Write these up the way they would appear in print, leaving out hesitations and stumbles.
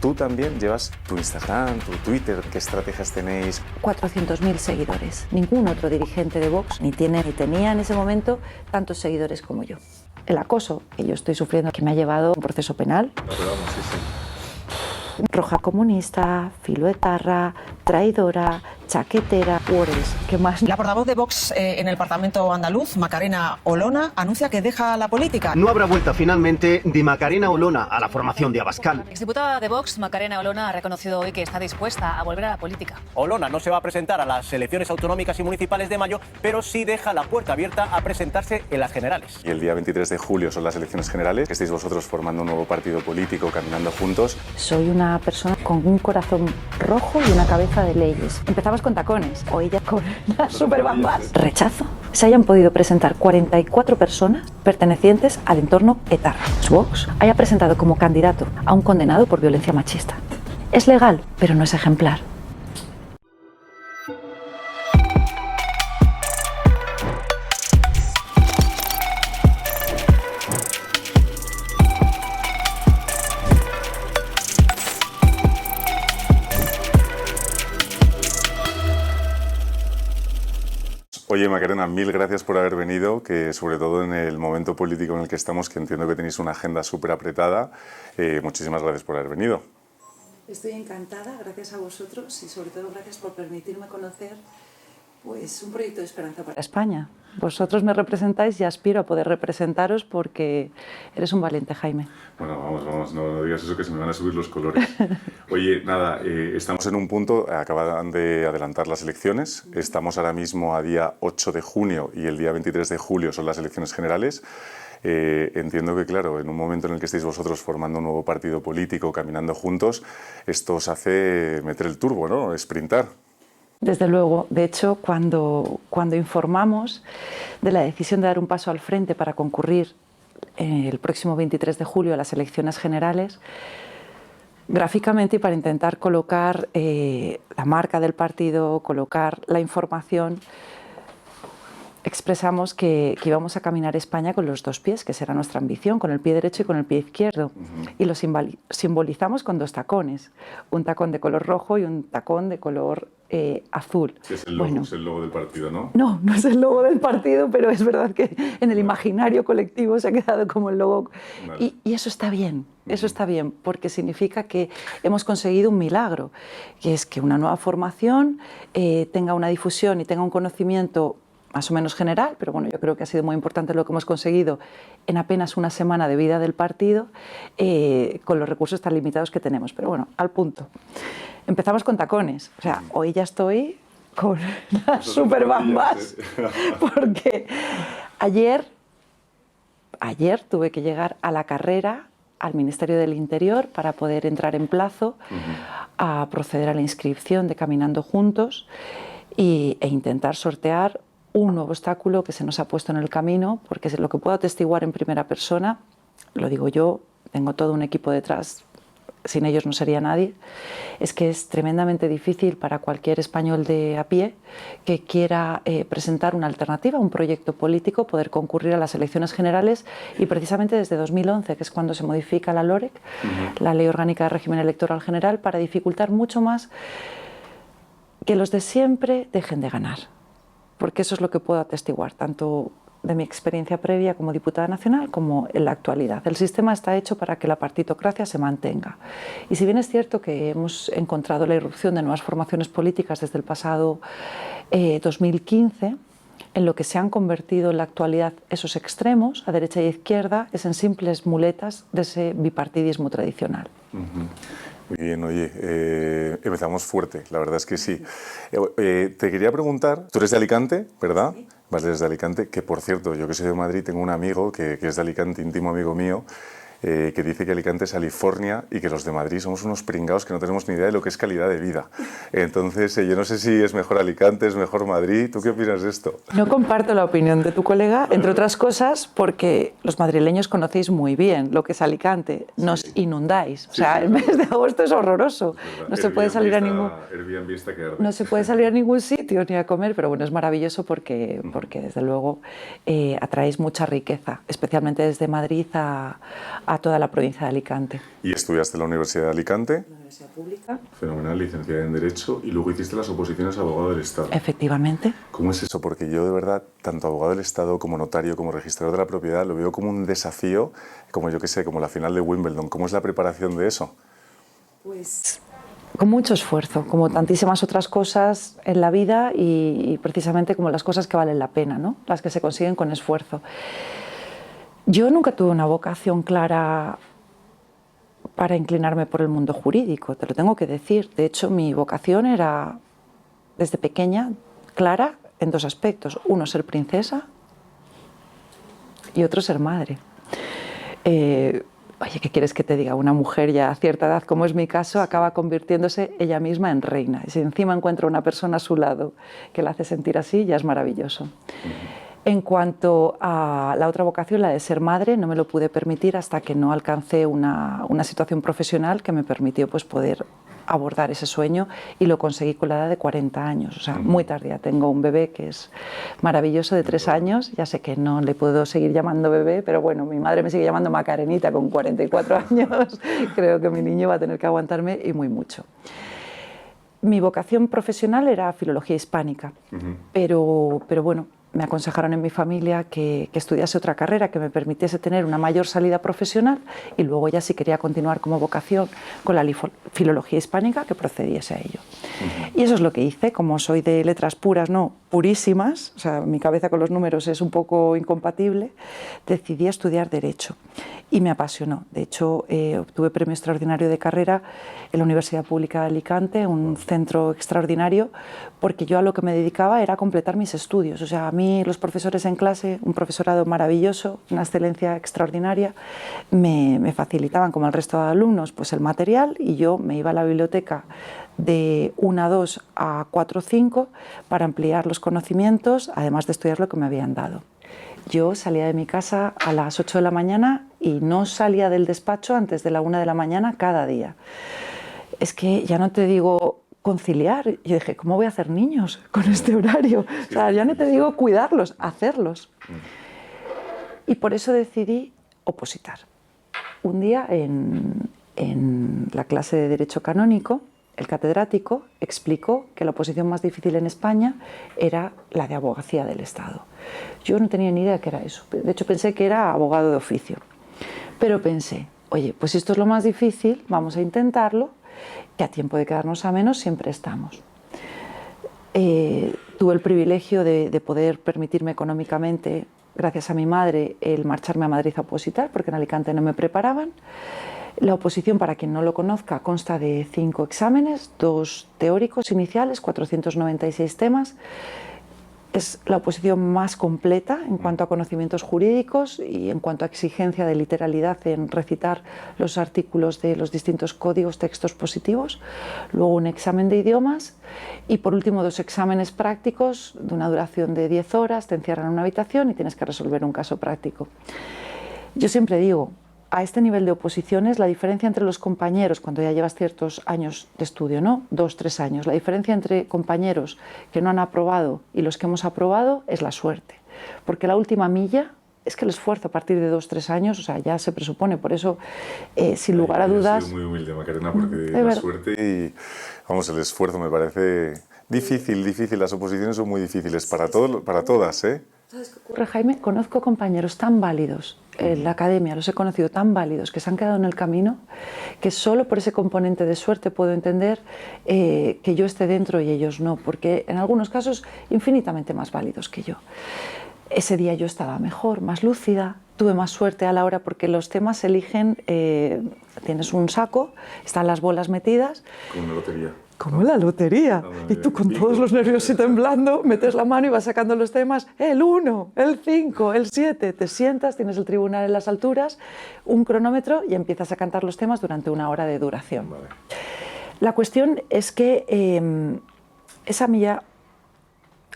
Tú también llevas tu Instagram, tu Twitter. ¿Qué estrategias tenéis? 400.000 seguidores. Ningún otro dirigente de Vox ni tiene ni tenía en ese momento tantos seguidores como yo. El acoso que yo estoy sufriendo, que me ha llevado a un proceso penal. No, pero vamos, sí. Roja comunista, filoetarra, traidora, chaquetera, Wordles, ¿qué más? La portavoz de Vox en el Parlamento andaluz, Macarena Olona, anuncia que deja la política. No habrá vuelta finalmente de Macarena Olona a la formación de Abascal. La exdiputada de Vox, Macarena Olona, ha reconocido hoy que está dispuesta a volver a la política. Olona no se va a presentar a las elecciones autonómicas y municipales de mayo, pero sí deja la puerta abierta a presentarse en las generales. Y el día 23 de julio son las elecciones generales. Estáis vosotros formando un nuevo partido político, caminando juntos. Soy una persona con un corazón rojo y una cabeza de leyes. Empezamos con tacones, o ella con las superbambas. Rechazo. Se hayan podido presentar 44 personas pertenecientes al entorno etarra. Vox haya presentado como candidato a un condenado por violencia machista. Es legal, pero no es ejemplar. Oye, Macarena, mil gracias por haber venido, que sobre todo en el momento político en el que estamos, que entiendo que tenéis una agenda súper apretada, muchísimas gracias por haber venido. Estoy encantada, gracias a vosotros y sobre todo gracias por permitirme conocer pues, un proyecto de esperanza para España. Vosotros me representáis y aspiro a poder representaros porque eres un valiente, Jaime. Bueno, vamos, no digas eso que se me van a subir los colores. Oye, nada, estamos en un punto, acaban de adelantar las elecciones, estamos ahora mismo a día 8 de junio y el día 23 de julio son las elecciones generales. Entiendo que, claro, en un momento en el que estéis vosotros formando un nuevo partido político, caminando juntos, esto os hace meter el turbo, ¿no? Sprintar. Desde luego. De hecho, cuando informamos de la decisión de dar un paso al frente para concurrir el próximo 23 de julio a las elecciones generales, gráficamente y para intentar colocar la marca del partido, colocar la información, expresamos que íbamos a caminar España con los dos pies, que será nuestra ambición, con el pie derecho y con el pie izquierdo. Y lo simbolizamos con dos tacones, un tacón de color rojo y un tacón de color azul. Que es el logo, bueno, es el logo del partido, ¿no? No, no es el logo del partido, pero es verdad que en el imaginario colectivo se ha quedado como el logo. Vale. Y eso está bien, eso está bien, porque significa que hemos conseguido un milagro, que es que una nueva formación tenga una difusión y tenga un conocimiento más o menos general, pero bueno, yo creo que ha sido muy importante lo que hemos conseguido en apenas una semana de vida del partido, con los recursos tan limitados que tenemos. Pero bueno, al punto. Empezamos con tacones. O sea, hoy ya estoy con las superbambas, porque ayer tuve que llegar a la carrera al Ministerio del Interior para poder entrar en plazo a proceder a la inscripción de Caminando Juntos e intentar sortear un nuevo obstáculo que se nos ha puesto en el camino, porque lo que puedo atestiguar en primera persona, lo digo yo, tengo todo un equipo detrás, sin ellos no sería nadie, es que es tremendamente difícil para cualquier español de a pie que quiera presentar una alternativa, un proyecto político, poder concurrir a las elecciones generales, y precisamente desde 2011, que es cuando se modifica la LOREC, la Ley Orgánica de Régimen Electoral General, para dificultar mucho más que los de siempre dejen de ganar. Porque eso es lo que puedo atestiguar, tanto de mi experiencia previa como diputada nacional como en la actualidad. El sistema está hecho para que la partitocracia se mantenga. Y si bien es cierto que hemos encontrado la irrupción de nuevas formaciones políticas desde el pasado 2015, en lo que se han convertido en la actualidad esos extremos, a derecha y a izquierda, es en simples muletas de ese bipartidismo tradicional. Muy bien, oye, empezamos fuerte, la verdad es que sí. Te quería preguntar, tú eres de Alicante, ¿verdad? Sí. Vas desde Alicante, que por cierto, yo que soy de Madrid, tengo un amigo que es de Alicante, íntimo amigo mío, que dice que Alicante es California y que los de Madrid somos unos pringados que no tenemos ni idea de lo que es calidad de vida. Entonces, yo no sé si es mejor Alicante, es mejor Madrid. ¿Tú qué opinas de esto? No comparto la opinión de tu colega, entre otras cosas, porque los madrileños conocéis muy bien lo que es Alicante. Nos inundáis. O sea, el mes de agosto es horroroso. No se puede salir a ningún... No se puede salir a ningún sitio ni a comer, pero bueno, es maravilloso porque desde luego atraéis mucha riqueza, especialmente desde Madrid a a toda la provincia de Alicante. ¿Y estudiaste en la Universidad de Alicante? La Universidad Pública. Fenomenal, licenciada en Derecho, y luego hiciste las oposiciones a abogado del Estado. Efectivamente. ¿Cómo es eso? Porque yo, de verdad, tanto abogado del Estado como notario, como registrador de la propiedad, lo veo como un desafío, como yo qué sé, como la final de Wimbledon. ¿Cómo es la preparación de eso? Pues Con mucho esfuerzo, como tantísimas otras cosas en la vida y precisamente como las cosas que valen la pena, ¿no? Las que se consiguen con esfuerzo. Yo nunca tuve una vocación clara para inclinarme por el mundo jurídico, te lo tengo que decir. De hecho, mi vocación era, desde pequeña, clara en dos aspectos. Uno, ser princesa y otro, ser madre. Oye, ¿qué quieres que te diga? Una mujer ya a cierta edad, como es mi caso, acaba convirtiéndose ella misma en reina. Y si encima encuentra una persona a su lado que la hace sentir así, ya es maravilloso. En cuanto a la otra vocación, la de ser madre, no me lo pude permitir hasta que no alcancé una situación profesional que me permitió pues, poder abordar ese sueño, y lo conseguí con la edad de 40 años, o sea, muy tardía. Tengo un bebé que es maravilloso, de 3 años, ya sé que no le puedo seguir llamando bebé, pero bueno, mi madre me sigue llamando Macarenita con 44 años, creo que mi niño va a tener que aguantarme y muy mucho. Mi vocación profesional era filología hispánica, pero bueno, me aconsejaron en mi familia que estudiase otra carrera que me permitiese tener una mayor salida profesional, y luego ya si quería continuar como vocación con la filología hispánica, que procediese a ello. Y eso es lo que hice. Como soy de letras puras, no purísimas, o sea, mi cabeza con los números es un poco incompatible, decidí estudiar Derecho y me apasionó. De hecho, obtuve premio extraordinario de carrera en la Universidad Pública de Alicante, un centro extraordinario, porque yo a lo que me dedicaba era completar mis estudios. O sea, a mí los profesores en clase, un profesorado maravilloso, una excelencia extraordinaria, me facilitaban, como al resto de alumnos, pues el material, y yo me iba a la biblioteca de 1 a 2 a 4 o 5 para ampliar los conocimientos, además de estudiar lo que me habían dado. Yo salía de mi casa a las 8 de la mañana y no salía del despacho antes de la 1 de la mañana cada día. Es que ya no te digo conciliar. Yo dije, ¿cómo voy a hacer niños con este horario? O sea, ya no te digo cuidarlos, hacerlos. Y por eso decidí opositar. Un día en la clase de Derecho Canónico, el catedrático explicó que la oposición más difícil en España era la de abogacía del Estado. Yo no tenía ni idea que era eso. De hecho, pensé que era abogado de oficio. Pero pensé, oye, pues si esto es lo más difícil, vamos a intentarlo, que a tiempo de quedarnos a menos siempre estamos. Tuve el privilegio de poder permitirme económicamente, gracias a mi madre, el marcharme a Madrid a opositar, porque en Alicante no me preparaban. La oposición, para quien no lo conozca, consta de 5 exámenes, 2 teóricos iniciales, 496 temas. Es la oposición más completa en cuanto a conocimientos jurídicos y en cuanto a exigencia de literalidad en recitar los artículos de los distintos códigos, textos positivos. Luego un examen de idiomas y, por último, 2 exámenes prácticos de una duración de 10 horas. Te encierran en una habitación y tienes que resolver un caso práctico. Yo siempre digo, a este nivel de oposiciones, la diferencia entre los compañeros, cuando ya llevas ciertos años de estudio, ¿no? 2, 3 años, la diferencia entre compañeros que no han aprobado y los que hemos aprobado es la suerte. Porque la última milla es que el esfuerzo a partir de 2, 3 años, o sea, ya se presupone. Por eso, sin lugar a dudas... He sido muy humilde, Macarena, porque la suerte y, vamos, el esfuerzo me parece difícil. Las oposiciones son muy difíciles para todas, ¿eh? ¿Sabes qué ocurre, Jaime? Conozco compañeros tan válidos en la academia, los he conocido tan válidos, que se han quedado en el camino, que solo por ese componente de suerte puedo entender que yo esté dentro y ellos no, porque en algunos casos infinitamente más válidos que yo. Ese día yo estaba mejor, más lúcida, tuve más suerte a la hora, porque los temas se eligen, tienes un saco, están las bolas metidas. Como una lotería. Como la lotería. Y tú con todos los nervios y temblando, metes la mano y vas sacando los temas. El 1, el 5, el 7. Te sientas, tienes el tribunal en las alturas, un cronómetro y empiezas a cantar los temas durante 1 hora de duración. Vale. La cuestión es que esa milla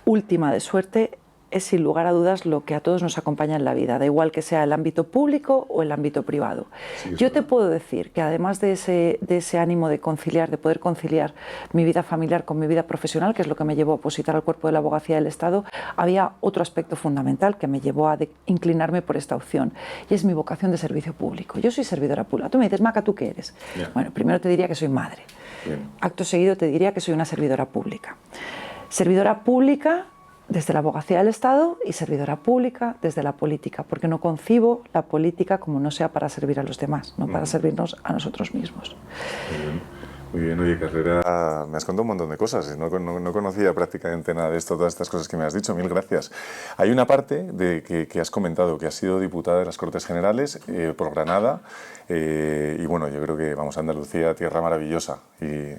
última de suerte es sin lugar a dudas lo que a todos nos acompaña en la vida, da igual que sea el ámbito público o el ámbito privado. Sí, yo te puedo decir que además de ese ánimo de conciliar, de poder conciliar mi vida familiar con mi vida profesional, que es lo que me llevó a opositar al cuerpo de la abogacía del Estado, había otro aspecto fundamental que me llevó a inclinarme por esta opción, y es mi vocación de servicio público. Yo soy servidora pública. Tú me dices, Maca, ¿tú qué eres? Yeah. Bueno, primero te diría que soy madre. Bien. Acto seguido te diría que soy una servidora pública. Servidora pública desde la abogacía del Estado y servidora pública desde la política, porque no concibo la política como no sea para servir a los demás, no para servirnos a nosotros mismos. Muy bien. Muy bien, oye, Carrera, me has contado un montón de cosas, no conocía prácticamente nada de esto, todas estas cosas que me has dicho, mil gracias. Hay una parte que has comentado, que has sido diputada de las Cortes Generales por Granada, y bueno, yo creo que, vamos, Andalucía, tierra maravillosa, y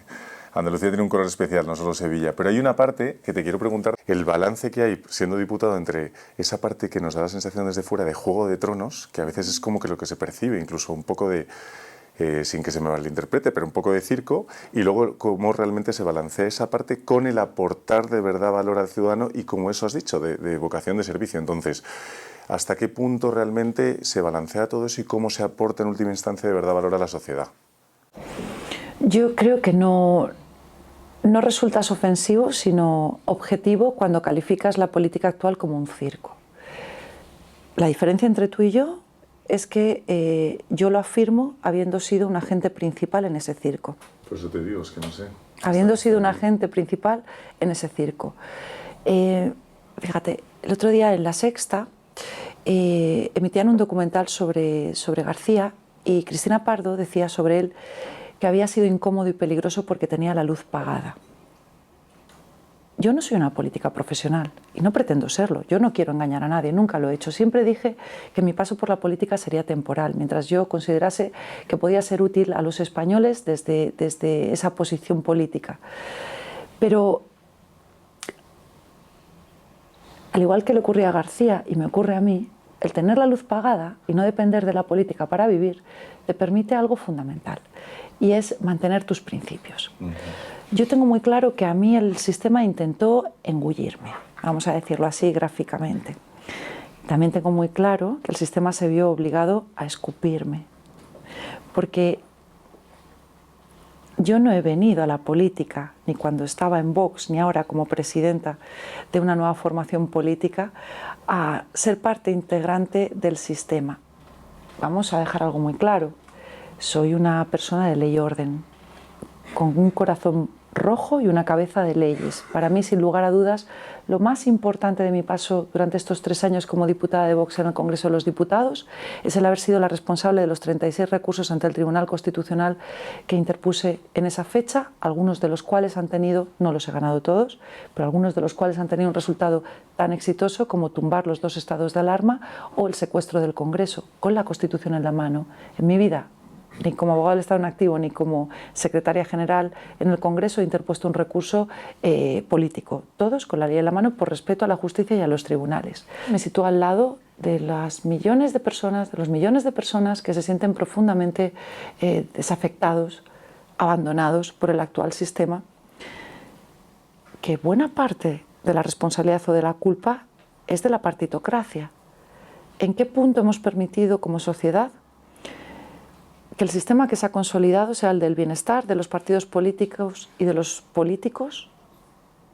Andalucía tiene un color especial, no solo Sevilla, pero hay una parte que te quiero preguntar, el balance que hay siendo diputado entre esa parte que nos da la sensación desde fuera de Juego de Tronos, que a veces es como que lo que se percibe, incluso un poco de... sin que se me malinterprete, pero un poco de circo, y luego cómo realmente se balancea esa parte con el aportar de verdad valor al ciudadano y, como eso has dicho, de vocación de servicio. Entonces, ¿hasta qué punto realmente se balancea todo eso y cómo se aporta en última instancia de verdad valor a la sociedad? Yo creo que no resultas ofensivo, sino objetivo cuando calificas la política actual como un circo. La diferencia entre tú y yo es que yo lo afirmo habiendo sido un agente principal en ese circo. Por eso te digo, es que no sé. Habiendo sido un agente principal en ese circo. Fíjate, el otro día en La Sexta emitían un documental sobre García, y Cristina Pardo decía sobre él que había sido incómodo y peligroso porque tenía la luz pagada. Yo no soy una política profesional y no pretendo serlo. Yo no quiero engañar a nadie, nunca lo he hecho. Siempre dije que mi paso por la política sería temporal, mientras yo considerase que podía ser útil a los españoles desde esa posición política. Pero, al igual que le ocurría a García y me ocurre a mí, el tener la luz pagada y no depender de la política para vivir te permite algo fundamental, y es mantener tus principios. Yo tengo muy claro que a mí el sistema intentó engullirme, vamos a decirlo así gráficamente. También tengo muy claro que el sistema se vio obligado a escupirme, porque yo no he venido a la política, ni cuando estaba en Vox, ni ahora como presidenta de una nueva formación política, a ser parte integrante del sistema. Vamos a dejar algo muy claro. Soy una persona de ley y orden, con un corazón rojo y una cabeza de leyes. Para mí, sin lugar a dudas, lo más importante de mi paso durante estos 3 años como diputada de Vox en el Congreso de los Diputados es el haber sido la responsable de los 36 recursos ante el Tribunal Constitucional que interpuse en esa fecha, algunos de los cuales han tenido, no los he ganado todos, pero algunos de los cuales han tenido un resultado tan exitoso como tumbar los 2 estados de alarma o el secuestro del Congreso, con la Constitución en la mano. En mi vida, ni como abogada del Estado en activo, ni como secretaria general en el Congreso, he interpuesto un recurso político, todos con la ley en la mano, por respeto a la justicia y a los tribunales. Me sitúo al lado de los millones de personas que se sienten profundamente desafectados, abandonados por el actual sistema, que buena parte de la responsabilidad o de la culpa es de la partitocracia. ¿En qué punto hemos permitido como sociedad que el sistema que se ha consolidado sea el del bienestar de los partidos políticos y de los políticos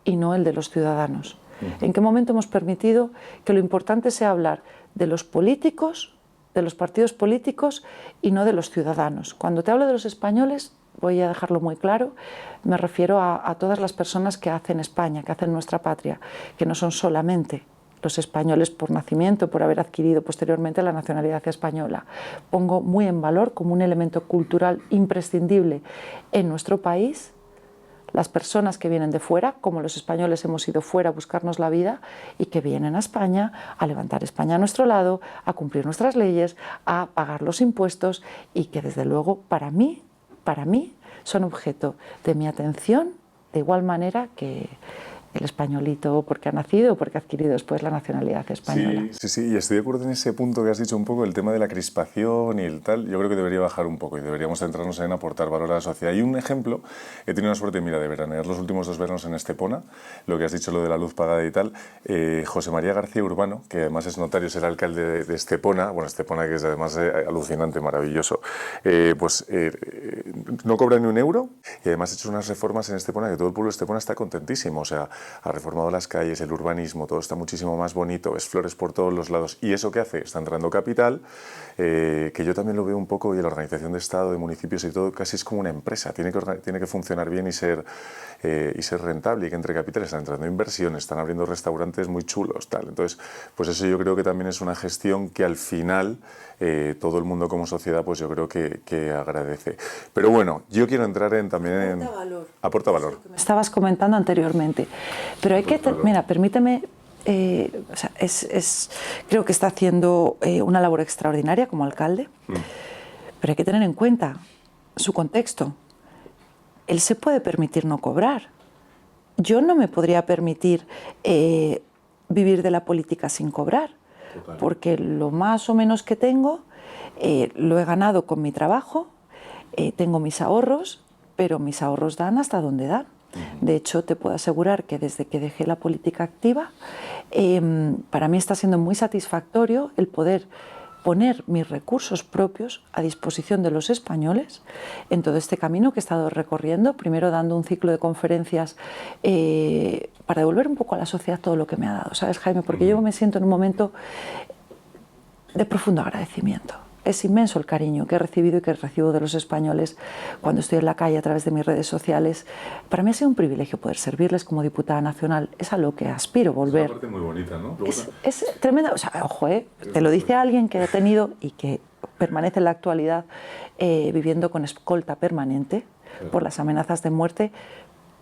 y no el de los ciudadanos? ¿En qué momento hemos permitido que lo importante sea hablar de los políticos, de los partidos políticos y no de los ciudadanos? Cuando te hablo de los españoles, voy a dejarlo muy claro, me refiero a todas las personas que hacen España, que hacen nuestra patria, que no son solamente los españoles por nacimiento, por haber adquirido posteriormente la nacionalidad española. Pongo muy en valor como un elemento cultural imprescindible en nuestro país las personas que vienen de fuera, como los españoles hemos ido fuera a buscarnos la vida y que vienen a España a levantar España a nuestro lado, a cumplir nuestras leyes, a pagar los impuestos y que desde luego para mí son objeto de mi atención de igual manera que el españolito porque ha nacido o porque ha adquirido después la nacionalidad española. Sí, y estoy de acuerdo en ese punto que has dicho un poco, el tema de la crispación y el tal. Yo creo que debería bajar un poco y deberíamos centrarnos en aportar valor a la sociedad. Y un ejemplo, he tenido la suerte, mira, de veranear los últimos 2 veranos en Estepona, lo que has dicho, lo de la luz pagada y tal. José María García Urbano, que además es notario, es el alcalde de Estepona, bueno, Estepona que es además alucinante, maravilloso, no cobra ni un euro y además ha hecho unas reformas en Estepona que todo el pueblo de Estepona está contentísimo. O sea, ha reformado las calles, el urbanismo, todo está muchísimo más bonito, ves flores por todos los lados. ¿Y eso qué hace? Está entrando capital, que yo también lo veo un poco, y la organización de Estado, de municipios y todo, casi es como una empresa. Tiene que funcionar bien y ser rentable, y que entre capital están entrando inversiones, están abriendo restaurantes muy chulos, tal. Entonces, pues eso yo creo que también es una gestión que al final todo el mundo como sociedad, pues yo creo que agradece. Pero bueno, yo quiero entrar también en... Aporta valor. Estabas comentando anteriormente, pero hay que... Mira, permíteme... creo que está haciendo una labor extraordinaria como alcalde, pero hay que tener en cuenta su contexto. Él se puede permitir no cobrar. Yo no me podría permitir vivir de la política sin cobrar, porque lo más o menos que tengo lo he ganado con mi trabajo, tengo mis ahorros, pero mis ahorros dan hasta donde dan. De hecho, te puedo asegurar que desde que dejé la política activa, para mí está siendo muy satisfactorio el poder poner mis recursos propios a disposición de los españoles en todo este camino que he estado recorriendo, primero dando un ciclo de conferencias para devolver un poco a la sociedad todo lo que me ha dado, ¿sabes, Jaime? Porque yo me siento en un momento de profundo agradecimiento. Es inmenso el cariño que he recibido y que recibo de los españoles cuando estoy en la calle a través de mis redes sociales. Para mí ha sido un privilegio poder servirles como diputada nacional. Es a lo que aspiro volver. Es una parte muy bonita, ¿no? Es tremenda. O sea, ojo, te lo dice alguien que ha tenido y que permanece en la actualidad viviendo con escolta permanente por las amenazas de muerte,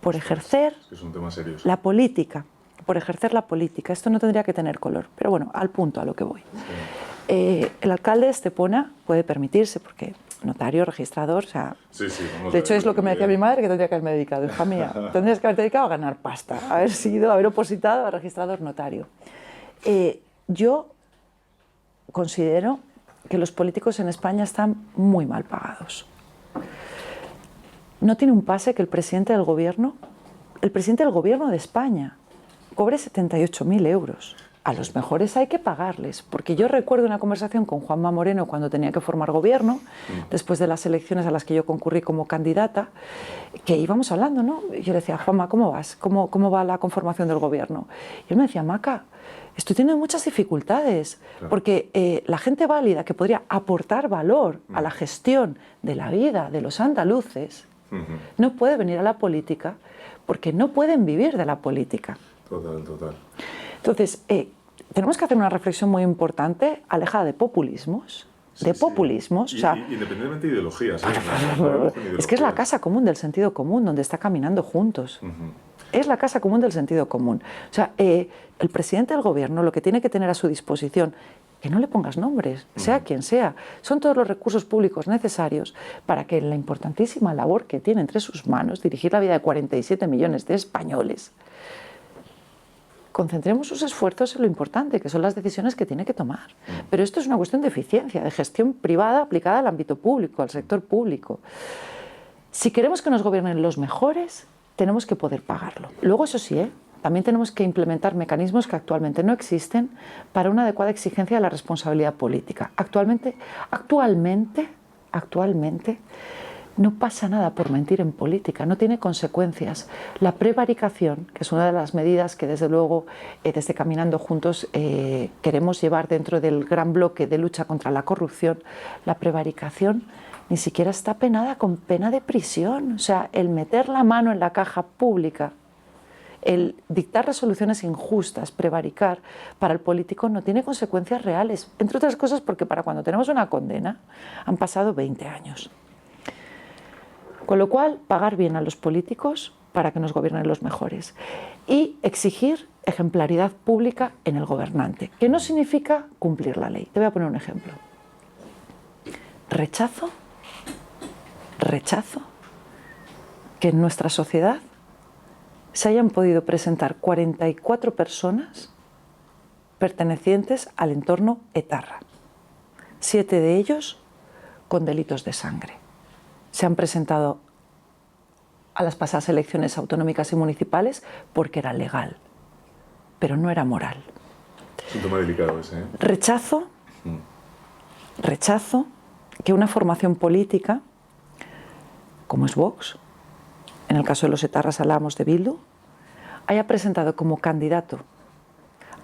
por ejercer es un tema serio. La política. Por ejercer la política. Esto no tendría que tener color. Pero bueno, al punto, a lo que voy. Sí. El alcalde de Estepona puede permitirse, porque notario, registrador, o sea... de hecho, es lo que me decía mi madre, que tendría que haberme dedicado. Hija mía, tendrías que haberte dedicado a ganar pasta, haber opositado a registrador notario. Yo considero que los políticos en España están muy mal pagados. No tiene un pase que el presidente del gobierno de España, cobre 78.000 euros. A los mejores hay que pagarles, porque yo recuerdo una conversación con Juanma Moreno cuando tenía que formar gobierno, después de las elecciones a las que yo concurrí como candidata, que íbamos hablando, ¿no? Y yo le decía, Juanma, ¿cómo vas? ¿Cómo va la conformación del gobierno? Y él me decía, Maca, estoy teniendo muchas dificultades, porque la gente válida que podría aportar valor a la gestión de la vida de los andaluces no puede venir a la política porque no pueden vivir de la política. Total. Entonces, tenemos que hacer una reflexión muy importante, alejada de populismos. O sea, independientemente de ideologías. Es que es la casa común del sentido común, donde está caminando juntos. Es la casa común del sentido común. O sea, el presidente del gobierno lo que tiene que tener a su disposición, que no le pongas nombres, sea quien sea, son todos los recursos públicos necesarios para que la importantísima labor que tiene entre sus manos, dirigir la vida de 47 millones de españoles, concentremos sus esfuerzos en lo importante, que son las decisiones que tiene que tomar. Pero esto es una cuestión de eficiencia, de gestión privada aplicada al ámbito público, al sector público. Si queremos que nos gobiernen los mejores, tenemos que poder pagarlo. Luego, eso sí, también tenemos que implementar mecanismos que actualmente no existen para una adecuada exigencia de la responsabilidad política. Actualmente, no pasa nada por mentir en política, no tiene consecuencias. La prevaricación, que es una de las medidas que desde luego desde Caminando Juntos queremos llevar dentro del gran bloque de lucha contra la corrupción, la prevaricación ni siquiera está penada con pena de prisión. O sea, el meter la mano en la caja pública, el dictar resoluciones injustas, prevaricar, para el político no tiene consecuencias reales, entre otras cosas porque para cuando tenemos una condena han pasado 20 años. Con lo cual, pagar bien a los políticos para que nos gobiernen los mejores y exigir ejemplaridad pública en el gobernante, que no significa cumplir la ley. Te voy a poner un ejemplo. Rechazo que en nuestra sociedad se hayan podido presentar 44 personas pertenecientes al entorno etarra. 7 de ellos con delitos de sangre. Se han presentado a las pasadas elecciones autonómicas y municipales porque era legal, pero no era moral. Es un tema delicado ese, ¿eh? Rechazo que una formación política, como es Vox, en el caso de los etarras hablábamos de Bildu, haya presentado como candidato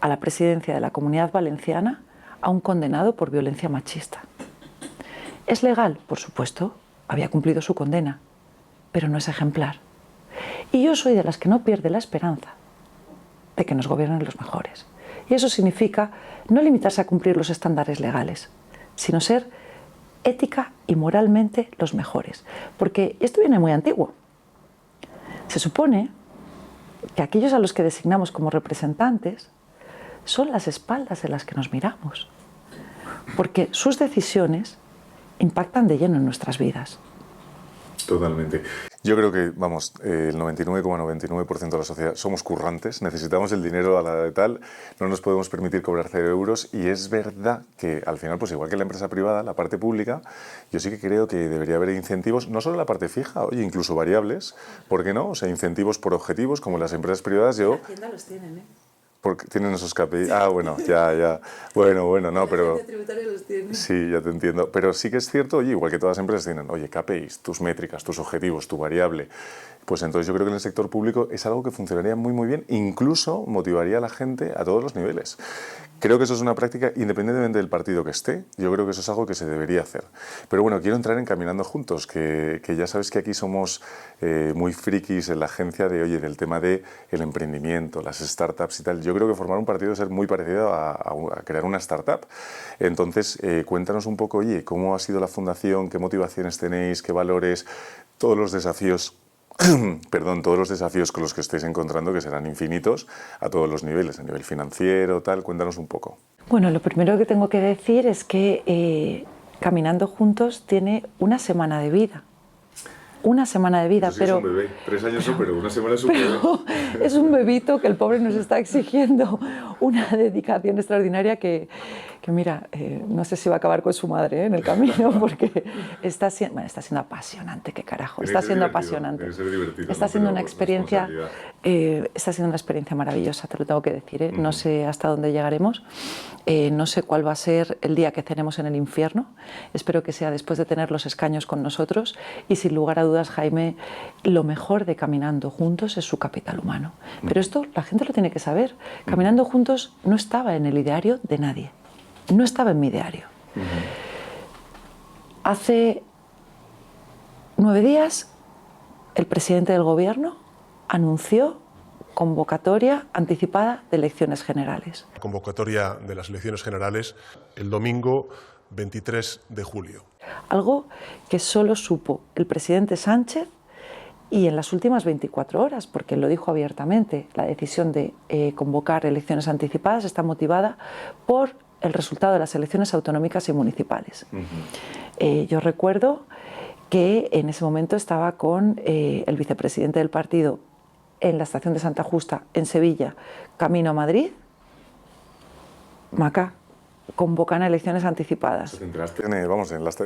a la presidencia de la Comunidad Valenciana a un condenado por violencia machista. ¿Es legal? Por supuesto, había cumplido su condena, pero no es ejemplar. Y yo soy de las que no pierde la esperanza de que nos gobiernen los mejores. Y eso significa no limitarse a cumplir los estándares legales, sino ser ética y moralmente los mejores. Porque esto viene muy antiguo. Se supone que aquellos a los que designamos como representantes son las espaldas en las que nos miramos, porque sus decisiones impactan de lleno en nuestras vidas. Totalmente. Yo creo que, vamos, el 99,99% de la sociedad somos currantes, necesitamos el dinero a la de tal, no nos podemos permitir cobrar 0 euros y es verdad que al final, pues igual que la empresa privada, la parte pública, yo sí que creo que debería haber incentivos, no solo la parte fija, oye, incluso variables, ¿por qué no? O sea, incentivos por objetivos, como las empresas privadas, yo... La Hacienda los tienen, ¿eh? Porque tienen esos KPIs. Ah, bueno, ya. Bueno, no, pero... La tributaria los tiene. Sí, ya te entiendo. Pero sí que es cierto, oye, igual que todas las empresas tienen, oye, KPIs, tus métricas, tus objetivos, tu variable. Pues entonces yo creo que en el sector público es algo que funcionaría muy, muy bien. Incluso motivaría a la gente a todos los niveles. Creo que eso es una práctica, independientemente del partido que esté, yo creo que eso es algo que se debería hacer. Pero bueno, quiero entrar en Caminando Juntos, que ya sabes que aquí somos muy frikis en la agencia de, oye, del tema del emprendimiento, las startups y tal. Yo creo que formar un partido es ser muy parecido a crear una startup. Entonces, cuéntanos un poco, oye, cómo ha sido la fundación, qué motivaciones tenéis, qué valores, todos los desafíos todos los desafíos con los que estáis encontrando, que serán infinitos a todos los niveles, a nivel financiero, tal, cuéntanos un poco. Bueno, lo primero que tengo que decir es que Caminando Juntos tiene una semana de vida. Una semana de vida, Eso sí, pero... es un bebé, 3 años, pero una semana es un bebé. Es un bebito que el pobre nos está exigiendo una dedicación extraordinaria que mira, no sé si va a acabar con su madre en el camino, porque está siendo apasionante, qué carajo, está siendo apasionante. Está siendo una experiencia, maravillosa, te lo tengo que decir, No sé hasta dónde llegaremos, no sé cuál va a ser el día que cenemos en el infierno, espero que sea después de tener los escaños con nosotros y sin lugar a dudas, Jaime, lo mejor de Caminando Juntos es su capital humano. Pero esto la gente lo tiene que saber. Caminando Juntos no estaba en el ideario de nadie. No estaba en mi diario. Hace 9 días, el presidente del gobierno anunció convocatoria anticipada de elecciones generales. Convocatoria de las elecciones generales el domingo 23 de julio. Algo que solo supo el presidente Sánchez y en las últimas 24 horas, porque lo dijo abiertamente. La decisión de convocar elecciones anticipadas está motivada por el resultado de las elecciones autonómicas y municipales. Yo recuerdo que en ese momento estaba con el vicepresidente del partido en la estación de Santa Justa, en Sevilla, camino a Madrid. Maca, convocan a elecciones anticipadas. Te enteraste en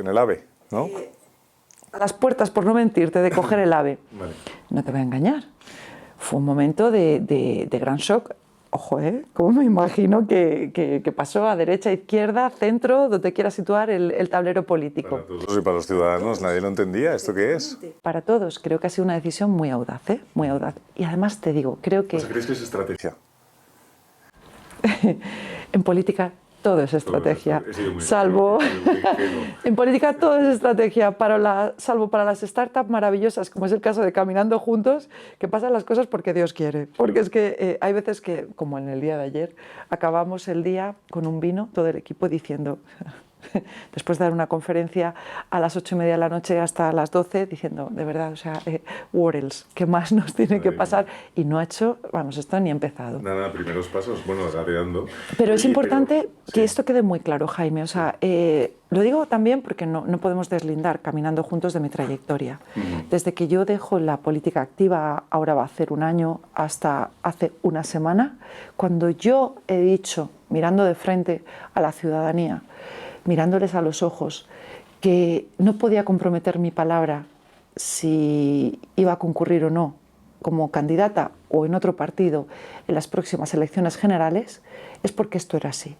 el AVE, ¿no? A las puertas, por no mentirte, de coger el AVE. Vale. No te voy a engañar. Fue un momento de gran shock. Ojo, ¿cómo me imagino que pasó a derecha, izquierda, centro, donde quiera situar el tablero político? Para todos y para los ciudadanos, nadie lo entendía. ¿Esto qué es? Para todos, creo que ha sido una decisión muy audaz, muy audaz. Y además te digo, creo que... O sea, ¿crees que es estrategia? En política todo es estrategia, salvo... En política todo es estrategia, salvo para las startups maravillosas, como es el caso de Caminando Juntos, que pasan las cosas porque Dios quiere. Porque es que hay veces que, como en el día de ayer, acabamos el día con un vino, todo el equipo diciendo, después de dar una conferencia a las 8:30 de la noche hasta las 12, diciendo, de verdad, o sea, what else, ¿qué más nos tiene que pasar? Y no ha hecho, vamos, esto ni ha empezado. Nada, primeros pasos, bueno, gateando. Pero es importante que sí. esto quede muy claro, Jaime. O sea, lo digo también porque no podemos deslindar caminando juntos de mi trayectoria. Desde que yo dejo la política activa, ahora va a hacer un año, hasta hace una semana, cuando yo he dicho, mirando de frente a la ciudadanía, mirándoles a los ojos, que no podía comprometer mi palabra si iba a concurrir o no como candidata o en otro partido en las próximas elecciones generales, es porque esto era así.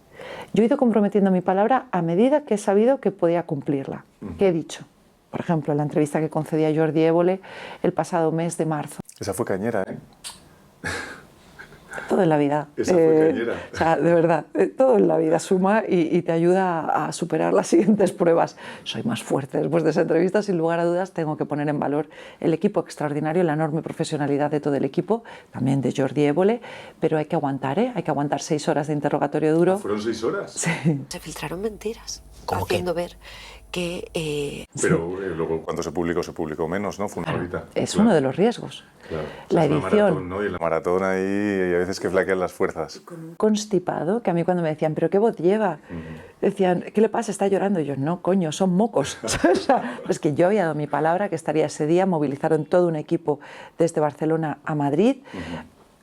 Yo he ido comprometiendo mi palabra a medida que he sabido que podía cumplirla. ¿Qué he dicho? Por ejemplo, en la entrevista que concedí a Jordi Évole el pasado mes de marzo. Esa fue cañera, ¿eh? Todo en la vida. Esa fue cañera. O sea, de verdad, todo en la vida suma y te ayuda a superar las siguientes pruebas. Soy más fuerte después de esa entrevista, sin lugar a dudas. Tengo que poner en valor el equipo extraordinario, la enorme profesionalidad de todo el equipo, también de Jordi Évole, pero hay que aguantar, ¿eh? Hay que aguantar 6 horas de interrogatorio duro. ¿Fueron 6 horas? Sí. Se filtraron mentiras, ¿Cómo haciendo ver que... Pero luego cuando se publicó menos, ¿no? Fue una horita. Es Claro. uno de los riesgos. Claro. La Es una edición. maratón, ¿no? Y la maratón ahí hay a veces que flaquean las fuerzas. Constipado, que a mí cuando me decían, ¿pero qué voz lleva? Decían, ¿qué le pasa? ¿Está llorando? Y yo, no, coño, son mocos. O sea, pues que yo había dado mi palabra que estaría ese día, movilizaron todo un equipo desde Barcelona a Madrid.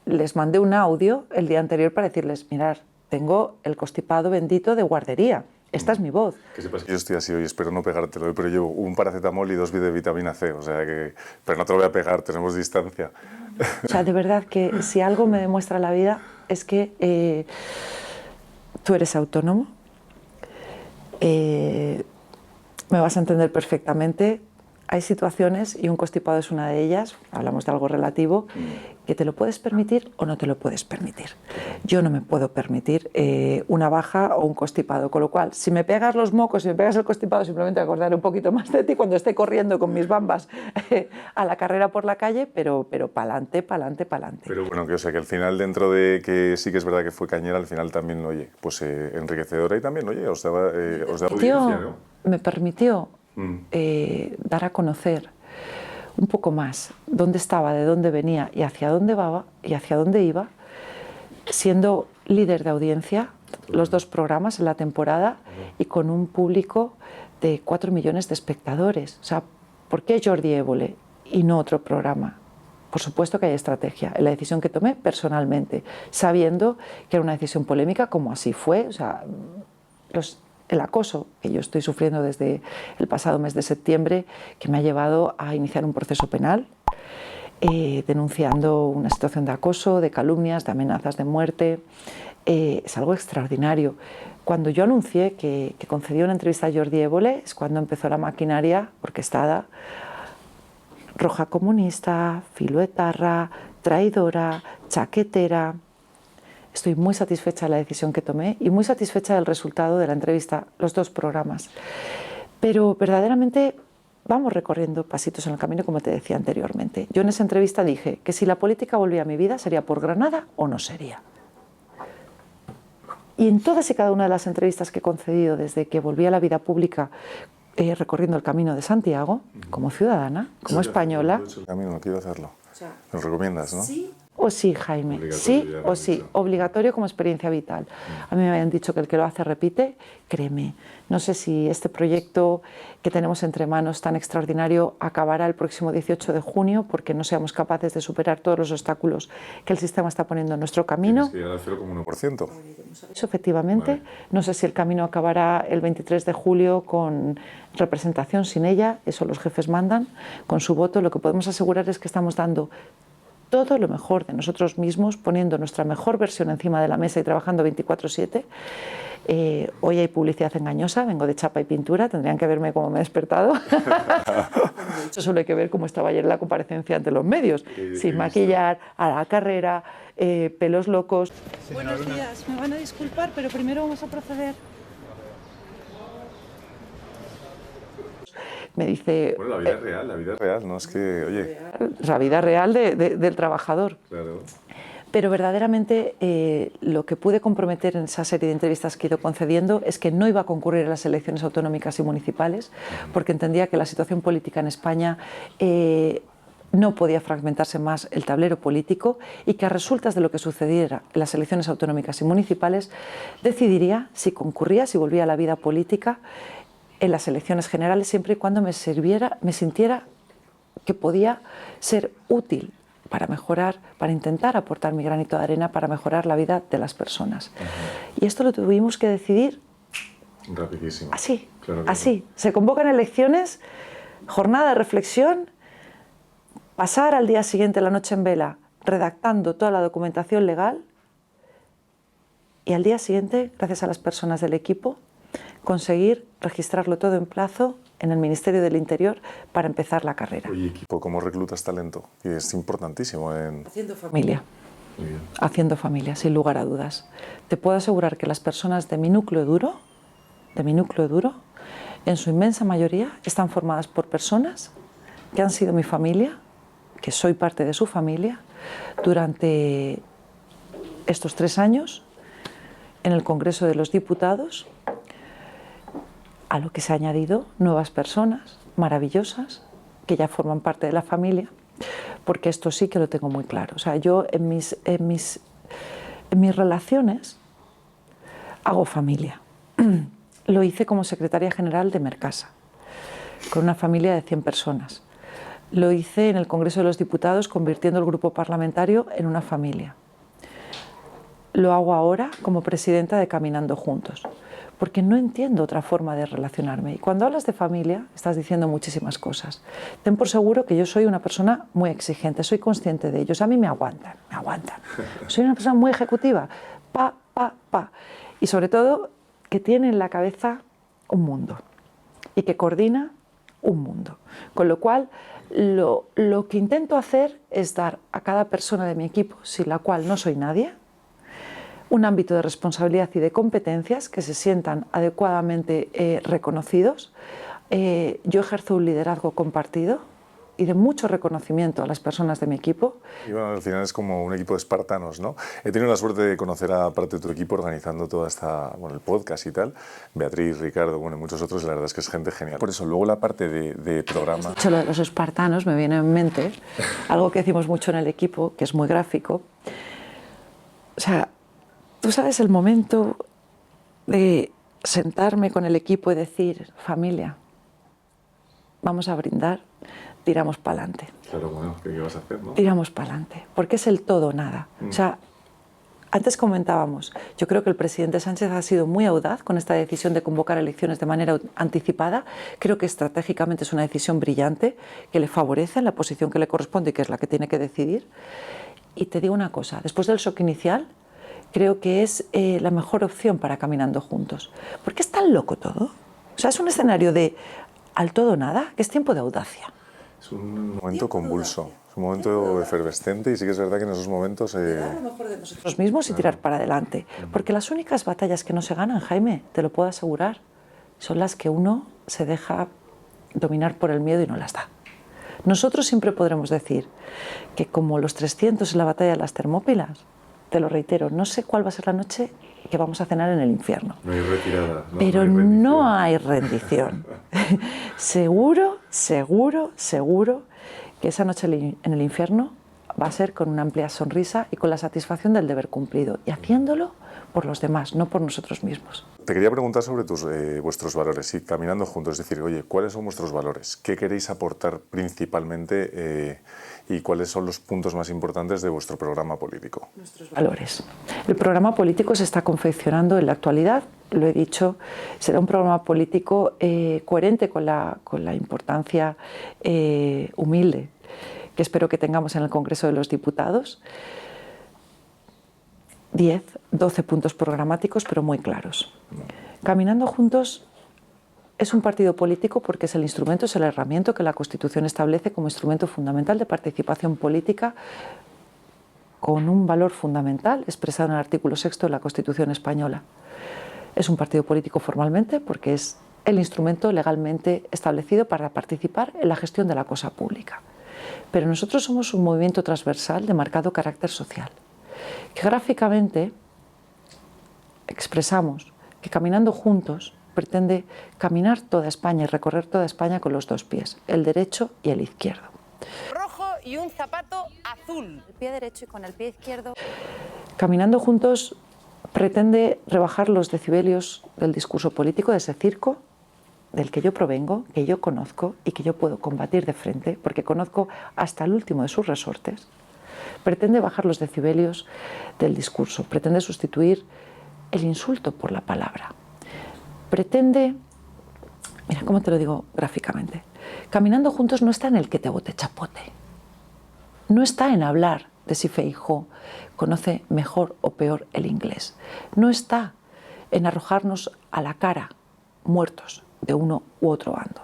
Les mandé un audio el día anterior para decirles, mirad, tengo el constipado bendito de guardería. Esta es mi voz. Que sepas que yo estoy así hoy, espero no pegártelo, pero llevo un paracetamol y 2 de vitamina C, o sea que... Pero no te lo voy a pegar, tenemos distancia. O sea, de verdad que si algo me demuestra la vida es que tú eres autónomo, me vas a entender perfectamente. Hay situaciones, y un constipado es una de ellas, hablamos de algo relativo, que te lo puedes permitir o no te lo puedes permitir. Yo no me puedo permitir una baja o un constipado, con lo cual, si me pegas los mocos, si me pegas el constipado, simplemente acordaré un poquito más de ti cuando esté corriendo con mis bambas a la carrera por la calle, pero pa'lante, pa'lante, pa'lante. Pero bueno, que, o sea, que al final, dentro de que sí que es verdad que fue cañera, al final también, oye, pues enriquecedora y también, oye, os daba audiencia, ¿no? Me permitió dar a conocer un poco más dónde estaba, de dónde venía y hacia dónde iba, siendo líder de audiencia, los 2 programas en la temporada y con un público de 4 millones de espectadores. O sea, ¿por qué Jordi Évole y no otro programa? Por supuesto que hay estrategia en la decisión que tomé personalmente, sabiendo que era una decisión polémica, como así fue. O sea, el acoso que yo estoy sufriendo desde el pasado mes de septiembre, que me ha llevado a iniciar un proceso penal, denunciando una situación de acoso, de calumnias, de amenazas de muerte. Es algo extraordinario. Cuando yo anuncié que concedí una entrevista a Jordi Évole, es cuando empezó la maquinaria orquestada, roja comunista, filoetarra, traidora, chaquetera. Estoy muy satisfecha de la decisión que tomé y muy satisfecha del resultado de la entrevista, los 2 programas. Pero verdaderamente vamos recorriendo pasitos en el camino, como te decía anteriormente. Yo en esa entrevista dije que si la política volvía a mi vida, ¿sería por Granada o no sería? Y en todas y cada una de las entrevistas que he concedido desde que volví a la vida pública, recorriendo el camino de Santiago, como ciudadana, como española... El camino, no quiero hacerlo. O sea, ¿Me lo recomiendas, no? sí O sí, Jaime, Obligatorio, sí ya lo o has sí, dicho. obligatorio como experiencia vital. A mí me habían dicho que el que lo hace repite, créeme. No sé si este proyecto que tenemos entre manos tan extraordinario acabará el próximo 18 de junio porque no seamos capaces de superar todos los obstáculos que el sistema está poniendo en nuestro camino. Tienes que llegar al 0,1%. Eso efectivamente. Vale. No sé si el camino acabará el 23 de julio con representación sin ella, eso los jefes mandan, con su voto. Lo que podemos asegurar es que estamos dando todo lo mejor de nosotros mismos, poniendo nuestra mejor versión encima de la mesa y trabajando 24/7. Hoy hay publicidad engañosa, vengo de chapa y pintura, tendrían que verme cómo me he despertado. Eso solo hay que ver cómo estaba ayer en la comparecencia ante los medios, sin maquillar, a la carrera, pelos locos. Buenos días, me van a disculpar, pero primero vamos a proceder. Me dice... Bueno, la vida es real, no es que, oye... La vida real del trabajador. Claro. Pero verdaderamente lo que pude comprometer en esa serie de entrevistas que he ido concediendo es que no iba a concurrir a las elecciones autonómicas y municipales, porque entendía que la situación política en España no podía fragmentarse más el tablero político y que a resultas de lo que sucediera en las elecciones autonómicas y municipales decidiría si concurría, si volvía a la vida política en las elecciones generales, siempre y cuando me sintiera que podía ser útil para mejorar, para intentar aportar mi granito de arena para mejorar la vida de las personas. Y esto lo tuvimos que decidir rapidísimo. Así, Claro que así. Se convocan elecciones, jornada de reflexión, pasar al día siguiente la noche en vela redactando toda la documentación legal y al día siguiente, gracias a las personas del equipo, conseguir registrarlo todo en plazo en el Ministerio del Interior para empezar la carrera. Oye, equipo, ¿cómo reclutas talento? Y es importantísimo en... Haciendo familia. Familia. Haciendo familia, sin lugar a dudas. Te puedo asegurar que las personas de mi núcleo duro, en su inmensa mayoría, están formadas por personas que han sido mi familia, que soy parte de su familia, durante estos 3 años en el Congreso de los Diputados, a lo que se han añadido nuevas personas maravillosas que ya forman parte de la familia, porque esto sí que lo tengo muy claro. O sea, yo en mis relaciones hago familia. Lo hice como secretaria general de Mercasa, con una familia de 100 personas. Lo hice en el Congreso de los Diputados convirtiendo el grupo parlamentario en una familia. Lo hago ahora como presidenta de Caminando Juntos, porque no entiendo otra forma de relacionarme. Y cuando hablas de familia, estás diciendo muchísimas cosas. Ten por seguro que yo soy una persona muy exigente, soy consciente de ellos. A mí me aguantan. Soy una persona muy ejecutiva, y sobre todo que tiene en la cabeza un mundo y que coordina un mundo. Con lo cual, lo que intento hacer es dar a cada persona de mi equipo, sin la cual no soy nadie, un ámbito de responsabilidad y de competencias que se sientan adecuadamente reconocidos. Yo ejerzo un liderazgo compartido y de mucho reconocimiento a las personas de mi equipo. Y bueno, al final es como un equipo de espartanos, ¿no? He tenido la suerte de conocer a parte de tu equipo organizando toda esta, el podcast y tal. Beatriz, Ricardo, bueno, y muchos otros, la verdad es que es gente genial. Por eso, luego la parte de programa... Lo de los espartanos me viene en mente algo que decimos mucho en el equipo, que es muy gráfico. O sea, tú sabes el momento de sentarme con el equipo y decir, familia, vamos a brindar, tiramos para adelante. Claro, bueno, ¿qué vas a hacer, no? Tiramos para adelante, porque es el todo o nada. O sea, antes comentábamos, yo creo que el presidente Sánchez ha sido muy audaz con esta decisión de convocar elecciones de manera anticipada. Creo que estratégicamente es una decisión brillante, que le favorece en la posición que le corresponde y que es la que tiene que decidir. Y te digo una cosa, después del shock inicial, creo que es la mejor opción para Caminando Juntos. ¿Por qué es tan loco todo? O sea, es un escenario de al todo o nada, que es tiempo de audacia. Es un momento convulso, es un momento efervescente y sí que es verdad que en esos momentos... Nosotros mismos y tirar para adelante. Porque las únicas batallas que no se ganan, Jaime, te lo puedo asegurar, son las que uno se deja dominar por el miedo y no las da. Nosotros siempre podremos decir que como los 300 en la batalla de las Termópilas, te lo reitero, no sé cuál va a ser la noche que vamos a cenar en el infierno. No hay retirada. Pero no hay rendición. Seguro que esa noche en el infierno va a ser con una amplia sonrisa y con la satisfacción del deber cumplido. Y haciéndolo por los demás, no por nosotros mismos. Te quería preguntar sobre vuestros valores, y Caminando Juntos, es decir, oye, ¿cuáles son vuestros valores? ¿Qué queréis aportar principalmente y cuáles son los puntos más importantes de vuestro programa político? Nuestros valores. El programa político se está confeccionando en la actualidad, lo he dicho, será un programa político coherente con la importancia humilde que espero que tengamos en el Congreso de los Diputados. 10, 12 puntos programáticos, pero muy claros. Caminando Juntos es un partido político porque es el instrumento, es el herramienta que la Constitución establece como instrumento fundamental de participación política con un valor fundamental expresado en el artículo 6 de la Constitución española. Es un partido político formalmente porque es el instrumento legalmente establecido para participar en la gestión de la cosa pública. Pero nosotros somos un movimiento transversal de marcado carácter social. que gráficamente expresamos que Caminando Juntos pretende caminar toda España y recorrer toda España con los dos pies, el derecho y el izquierdo. Rojo y un zapato azul. El pie derecho y con el pie izquierdo. Caminando Juntos pretende rebajar los decibelios del discurso político, de ese circo del que yo provengo, que yo conozco y que yo puedo combatir de frente, porque conozco hasta el último de sus resortes. Pretende bajar los decibelios del discurso, pretende sustituir el insulto por la palabra. Pretende, mira cómo te lo digo gráficamente, Caminando Juntos no está en el que te bote chapote, no está en hablar de si Feijóo conoce mejor o peor el inglés, no está en arrojarnos a la cara muertos de uno u otro bando.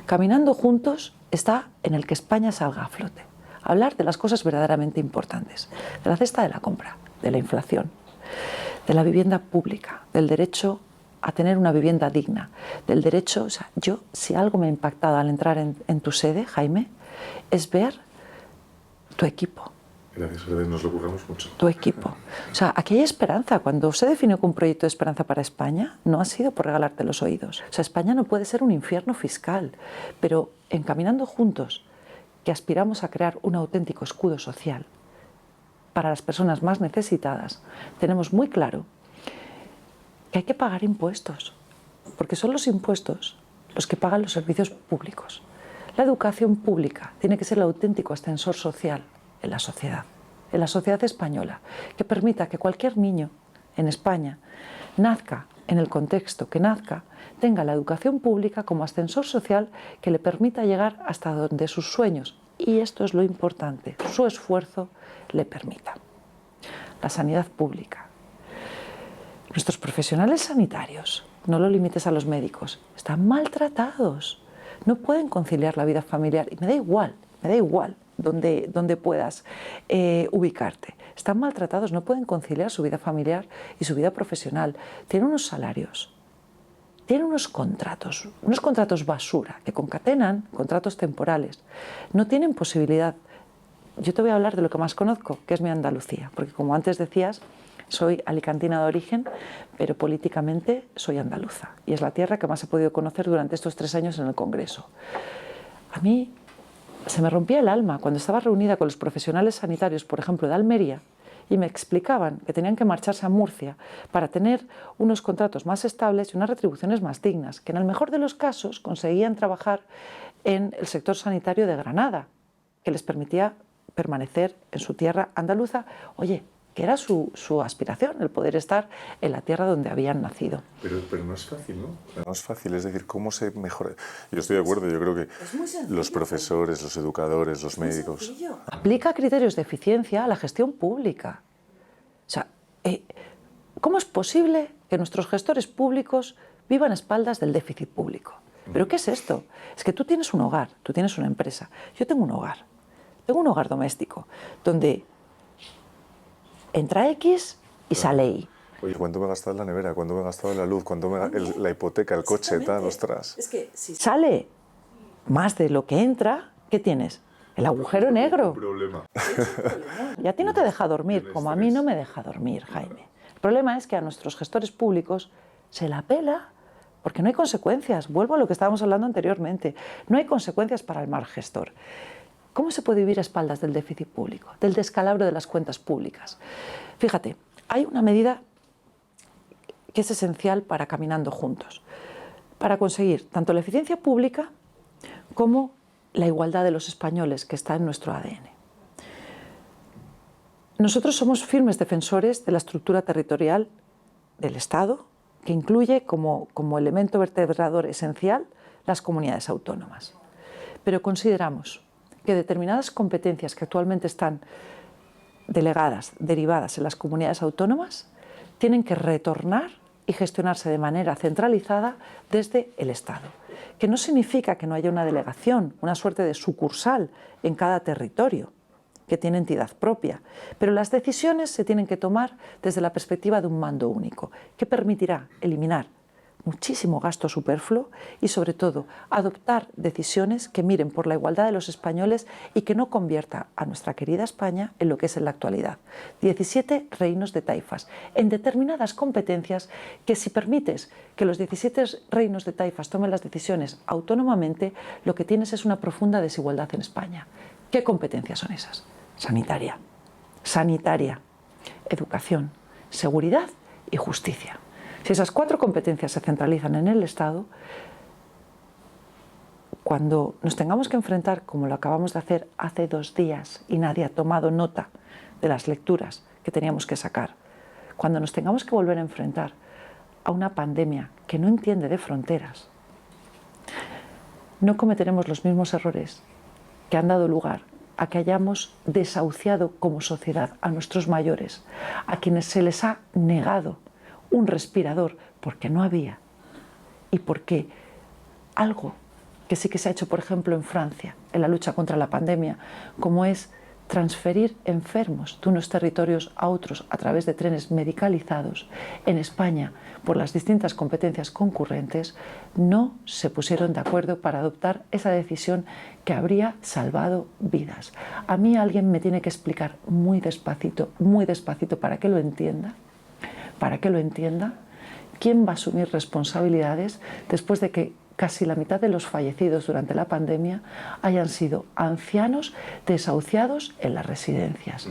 Caminando Juntos está en el que España salga a flote, hablar de las cosas verdaderamente importantes, de la cesta de la compra, de la inflación, de la vivienda pública, del derecho a tener una vivienda digna, del derecho, o sea, yo, si algo me ha impactado al entrar en tu sede, Jaime, es ver tu equipo. Gracias, nos lo curramos mucho. Tu equipo. O sea, aquí hay esperanza. Cuando se definió con un proyecto de esperanza para España, no ha sido por regalarte los oídos. O sea, España no puede ser un infierno fiscal, pero en Caminando Juntos, que aspiramos a crear un auténtico escudo social para las personas más necesitadas, tenemos muy claro que hay que pagar impuestos, porque son los impuestos los que pagan los servicios públicos. La educación pública tiene que ser el auténtico ascensor social en la sociedad española, que permita que cualquier niño en España nazca en el contexto que nazca, tenga la educación pública como ascensor social que le permita llegar hasta donde sus sueños, y esto es lo importante, su esfuerzo le permita. La sanidad pública. Nuestros profesionales sanitarios, no lo limites a los médicos, están maltratados, no pueden conciliar la vida familiar, y me da igual donde puedas ubicarte. Están maltratados, no pueden conciliar su vida familiar y su vida profesional. Tienen unos salarios, tienen unos contratos basura, que concatenan contratos temporales. No tienen posibilidad. Yo te voy a hablar de lo que más conozco, que es mi Andalucía, porque como antes decías, soy alicantina de origen, pero políticamente soy andaluza. Y es la tierra que más he podido conocer durante estos 3 años en el Congreso. A mí se me rompía el alma cuando estaba reunida con los profesionales sanitarios, por ejemplo, de Almería, y me explicaban que tenían que marcharse a Murcia para tener unos contratos más estables y unas retribuciones más dignas, que en el mejor de los casos conseguían trabajar en el sector sanitario de Granada, que les permitía permanecer en su tierra andaluza. Oye, que era su aspiración, el poder estar en la tierra donde habían nacido. Pero no es fácil, ¿no? No es fácil, es decir, ¿cómo se mejora? Yo estoy de acuerdo, yo creo que los profesores, los educadores, los médicos... Aplica criterios de eficiencia a la gestión pública. O sea, ¿cómo es posible que nuestros gestores públicos vivan a espaldas del déficit público? ¿Pero qué es esto? Es que tú tienes un hogar, tú tienes una empresa, yo tengo un hogar doméstico, donde entra X y sale Y. Oye, ¿cuánto me he gastado en la nevera? ¿Cuánto me he gastado en la luz? ¿Cuánto la hipoteca, el coche, tal, ostras? Es que si sale más de lo que entra, ¿qué tienes? El agujero negro. Un problema. Y a ti no te deja dormir, como a mí no me deja dormir, Jaime. El problema es que a nuestros gestores públicos se la pela porque no hay consecuencias. Vuelvo a lo que estábamos hablando anteriormente. No hay consecuencias para el mal gestor. ¿Cómo se puede vivir a espaldas del déficit público, del descalabro de las cuentas públicas? Fíjate, hay una medida que es esencial para Caminando Juntos, para conseguir tanto la eficiencia pública como la igualdad de los españoles, que está en nuestro ADN. Nosotros somos firmes defensores de la estructura territorial del Estado, que incluye como elemento vertebrador esencial las comunidades autónomas. Pero consideramos que determinadas competencias que actualmente están delegadas, derivadas en las comunidades autónomas, tienen que retornar y gestionarse de manera centralizada desde el Estado. Que no significa que no haya una delegación, una suerte de sucursal en cada territorio, que tiene entidad propia, pero las decisiones se tienen que tomar desde la perspectiva de un mando único, que permitirá eliminar muchísimo gasto superfluo y, sobre todo, adoptar decisiones que miren por la igualdad de los españoles y que no convierta a nuestra querida España en lo que es en la actualidad. 17 reinos de taifas, en determinadas competencias que, si permites que los 17 reinos de taifas tomen las decisiones autónomamente, lo que tienes es una profunda desigualdad en España. ¿Qué competencias son esas? Sanitaria, educación, seguridad y justicia. Si esas 4 competencias se centralizan en el Estado, cuando nos tengamos que enfrentar, como lo acabamos de hacer hace 2 días y nadie ha tomado nota de las lecturas que teníamos que sacar, cuando nos tengamos que volver a enfrentar a una pandemia que no entiende de fronteras, no cometeremos los mismos errores que han dado lugar a que hayamos desahuciado como sociedad a nuestros mayores, a quienes se les ha negado un respirador porque no había, y porque algo que sí que se ha hecho, por ejemplo, en Francia, en la lucha contra la pandemia, como es transferir enfermos de unos territorios a otros a través de trenes medicalizados, en España, por las distintas competencias concurrentes, no se pusieron de acuerdo para adoptar esa decisión que habría salvado vidas. A mí alguien me tiene que explicar muy despacito para que lo entienda, quién va a asumir responsabilidades después de que casi la mitad de los fallecidos durante la pandemia hayan sido ancianos desahuciados en las residencias.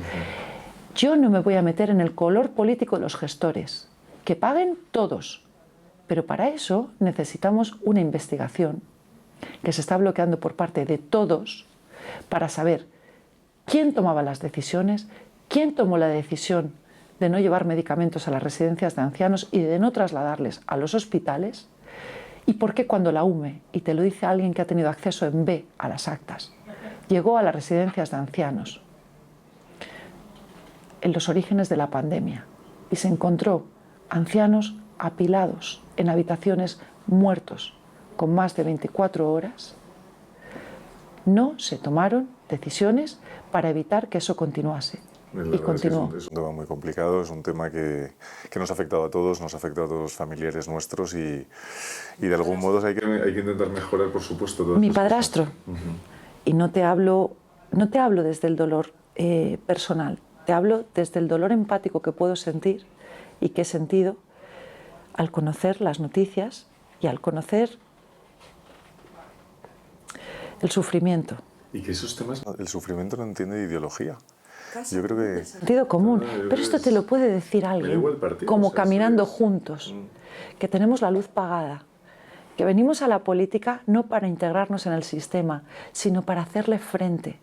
Yo no me voy a meter en el color político de los gestores, que paguen todos, pero para eso necesitamos una investigación que se está bloqueando por parte de todos para saber quién tomaba las decisiones, quién tomó la decisión de no llevar medicamentos a las residencias de ancianos y de no trasladarles a los hospitales, y por qué cuando la UME, y te lo dice alguien que ha tenido acceso en B a las actas, llegó a las residencias de ancianos en los orígenes de la pandemia y se encontró ancianos apilados en habitaciones muertos con más de 24 horas, no se tomaron decisiones para evitar que eso continuase. Y continuó. Es un tema muy complicado, es un tema que nos ha afectado a todos, nos ha afectado a todos los familiares nuestros y de algún modo hay que intentar mejorar, por supuesto. Mi padrastro, y no te hablo desde el dolor personal, te hablo desde el dolor empático que puedo sentir y que he sentido al conocer las noticias y al conocer el sufrimiento. Y que esos temas, el sufrimiento no entiende de ideología. Yo creo que... Sentido común, pero esto te lo puede decir alguien, como Caminando Juntos, que tenemos la luz pagada, que venimos a la política no para integrarnos en el sistema, sino para hacerle frente.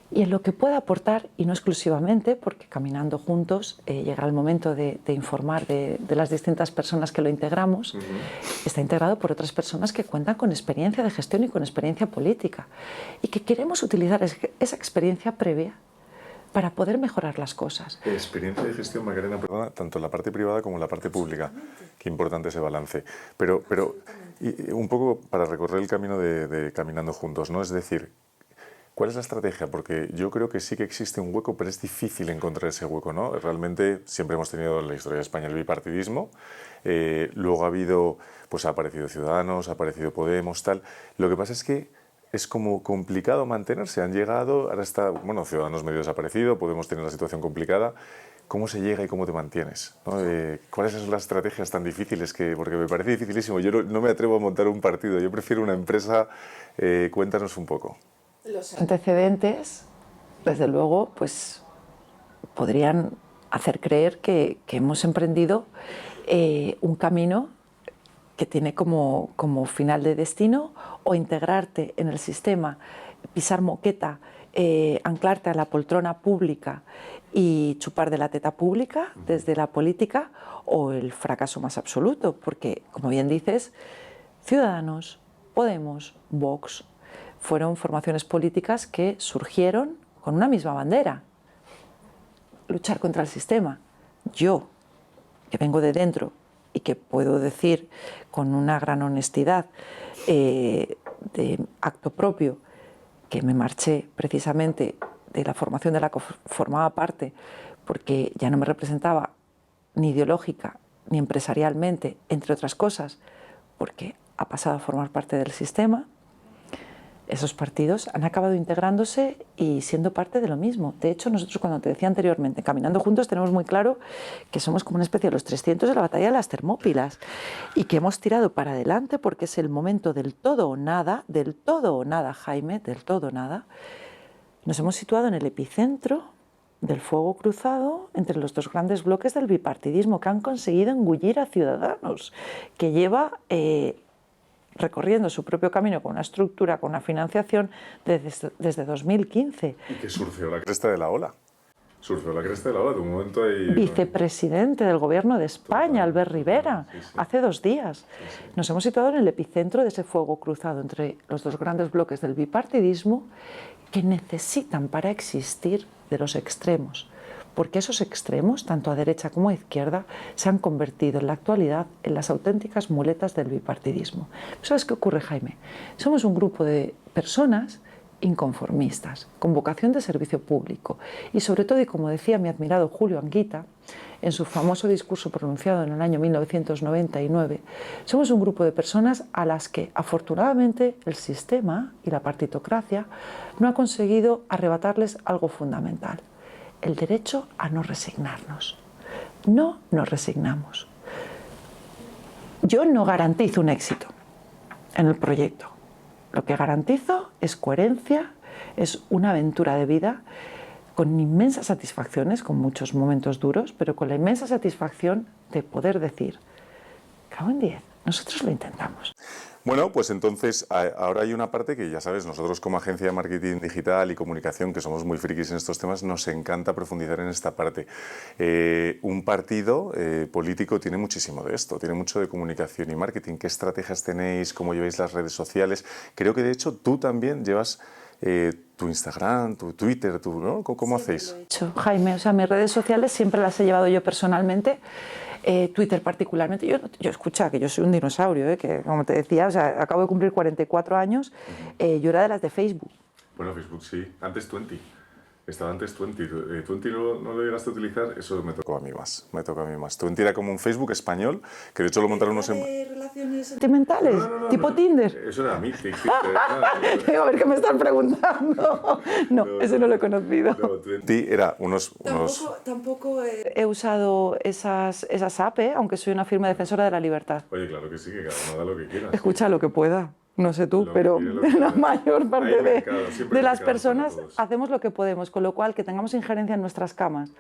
Y en lo que pueda aportar, y no exclusivamente, porque Caminando Juntos llegará el momento de informar de las distintas personas que lo integramos, está integrado por otras personas que cuentan con experiencia de gestión y con experiencia política, y que queremos utilizar esa experiencia previa para poder mejorar las cosas. Experiencia de gestión, Macarena, perdona, tanto en la parte privada como en la parte pública. Qué importante ese balance. Pero y un poco para recorrer el camino de Caminando Juntos, ¿no? Es decir, ¿cuál es la estrategia? Porque yo creo que sí que existe un hueco, pero es difícil encontrar ese hueco, ¿no? Realmente siempre hemos tenido en la historia de España el bipartidismo, luego ha habido, pues ha aparecido Ciudadanos, ha aparecido Podemos, tal. Lo que pasa es que es como complicado mantenerse. Han llegado, ahora está, bueno, Ciudadanos medio desaparecido, Podemos tener la situación complicada. ¿Cómo se llega y cómo te mantienes? ¿No? ¿Cuáles son las estrategias tan difíciles? Porque me parece dificilísimo. Yo no me atrevo a montar un partido, yo prefiero una empresa. Cuéntanos un poco. Los antecedentes, desde luego, pues podrían hacer creer que hemos emprendido un camino que tiene como final de destino o integrarte en el sistema, pisar moqueta, anclarte a la poltrona pública y chupar de la teta pública desde la política, o el fracaso más absoluto, porque, como bien dices, Ciudadanos, Podemos, Vox, fueron formaciones políticas que surgieron con una misma bandera: luchar contra el sistema. Yo, que vengo de dentro y que puedo decir con una gran honestidad, de acto propio, que me marché precisamente de la formación de la que formaba parte porque ya no me representaba ni ideológica ni empresarialmente, entre otras cosas, porque ha pasado a formar parte del sistema, esos partidos han acabado integrándose y siendo parte de lo mismo. De hecho, nosotros, cuando te decía anteriormente, Caminando Juntos, tenemos muy claro que somos como una especie de los 300 de la batalla de las Termópilas y que hemos tirado para adelante porque es el momento del todo o nada, Jaime, del todo o nada. Nos hemos situado en el epicentro del fuego cruzado entre los dos grandes bloques del bipartidismo que han conseguido engullir a Ciudadanos, que lleva recorriendo su propio camino con una estructura, con una financiación desde 2015. Y que surgió la cresta de la ola. Surgió la cresta de la ola, de un momento ahí... Vicepresidente del Gobierno de España, Albert Rivera, hace 2 días. Nos hemos situado en el epicentro de ese fuego cruzado entre los dos grandes bloques del bipartidismo que necesitan para existir de los extremos, porque esos extremos, tanto a derecha como a izquierda, se han convertido en la actualidad en las auténticas muletas del bipartidismo. ¿Sabes qué ocurre, Jaime? Somos un grupo de personas inconformistas, con vocación de servicio público y sobre todo, y como decía mi admirado Julio Anguita, en su famoso discurso pronunciado en el año 1999, somos un grupo de personas a las que afortunadamente el sistema y la partitocracia no ha conseguido arrebatarles algo fundamental: el derecho a no resignarnos. No nos resignamos. Yo no garantizo un éxito en el proyecto. Lo que garantizo es coherencia, es una aventura de vida con inmensas satisfacciones, con muchos momentos duros, pero con la inmensa satisfacción de poder decir, cago en 10, nosotros lo intentamos. Bueno, pues entonces ahora hay una parte que ya sabes, nosotros como agencia de marketing digital y comunicación, que somos muy frikis en estos temas, nos encanta profundizar en esta parte. Un partido político tiene muchísimo de esto, tiene mucho de comunicación y marketing. ¿Qué estrategias tenéis? ¿Cómo lleváis las redes sociales? Creo que de hecho tú también llevas tu Instagram, tu Twitter, ¿no? ¿Cómo hacéis? Jaime, o sea, mis redes sociales siempre las he llevado yo personalmente. Twitter particularmente, yo escucha que yo soy un dinosaurio, que como te decía, o sea, acabo de cumplir 44 años, yo era de las de Facebook. Bueno, Facebook sí, antes 20, estaba antes 20, 20 no lo llegaste a utilizar, eso me tocó a mí más, 20 era como un Facebook español, que de hecho lo montaron unos... relaciones sentimentales, tipo Tinder. Eso era Mythic. A ver qué me están preguntando. No, ese no lo he conocido. No, 20 era unos... Tampoco he usado esas apps, aunque soy una firme defensora de la libertad. Oye, claro que sí, que cada uno haga lo que quiera. Escucha lo que pueda. No sé tú, pero la mayor parte de las personas hacemos lo que podemos, con lo cual que tengamos injerencia en nuestras camas,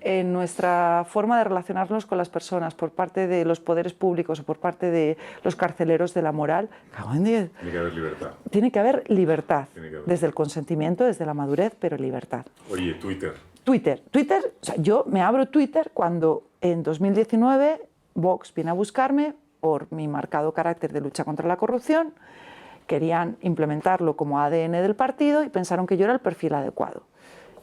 en nuestra forma de relacionarnos con las personas por parte de los poderes públicos o por parte de los carceleros de la moral, cago en 10. Tiene que haber libertad. Tiene que haber libertad, desde el consentimiento, desde la madurez, pero libertad. Oye, Twitter, o sea, yo me abro Twitter cuando en 2019 Vox viene a buscarme por mi marcado carácter de lucha contra la corrupción. Querían implementarlo como ADN del partido y pensaron que yo era el perfil adecuado.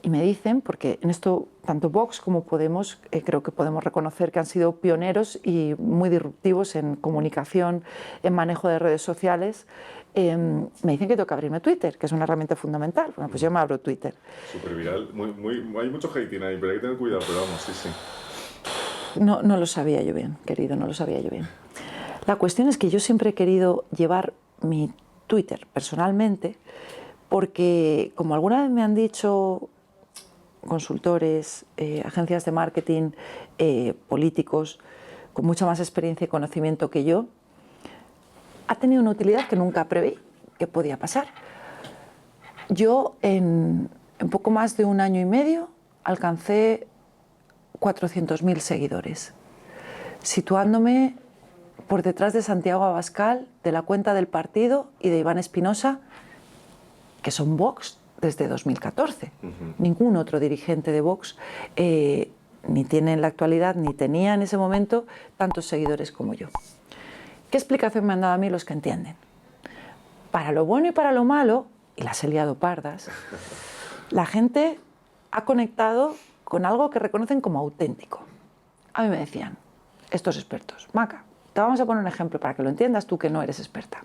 Y me dicen, porque en esto tanto Vox como Podemos creo que podemos reconocer que han sido pioneros y muy disruptivos en comunicación, en manejo de redes sociales, me dicen que tengo que abrirme Twitter, que es una herramienta fundamental. Bueno, pues yo me abro Twitter. Súper viral, hay mucho hating ahí, pero hay que tener cuidado, pero vamos, sí. No lo sabía yo bien, querido, no lo sabía yo bien. La cuestión es que yo siempre he querido llevar mi Twitter personalmente porque, como alguna vez me han dicho consultores, agencias de marketing, políticos con mucha más experiencia y conocimiento que yo, ha tenido una utilidad que nunca preví que podía pasar. Yo en poco más de 1 año y medio alcancé 400.000 seguidores, situándome por detrás de Santiago Abascal, de la cuenta del partido y de Iván Espinosa, que son Vox desde 2014. Ningún otro dirigente de Vox ni tiene en la actualidad, ni tenía en ese momento tantos seguidores como yo. ¿Qué explicación me han dado a mí los que entienden? Para lo bueno y para lo malo, y las he liado pardas, la gente ha conectado con algo que reconocen como auténtico. A mí me decían estos expertos, Maca, te vamos a poner un ejemplo para que lo entiendas tú que no eres experta.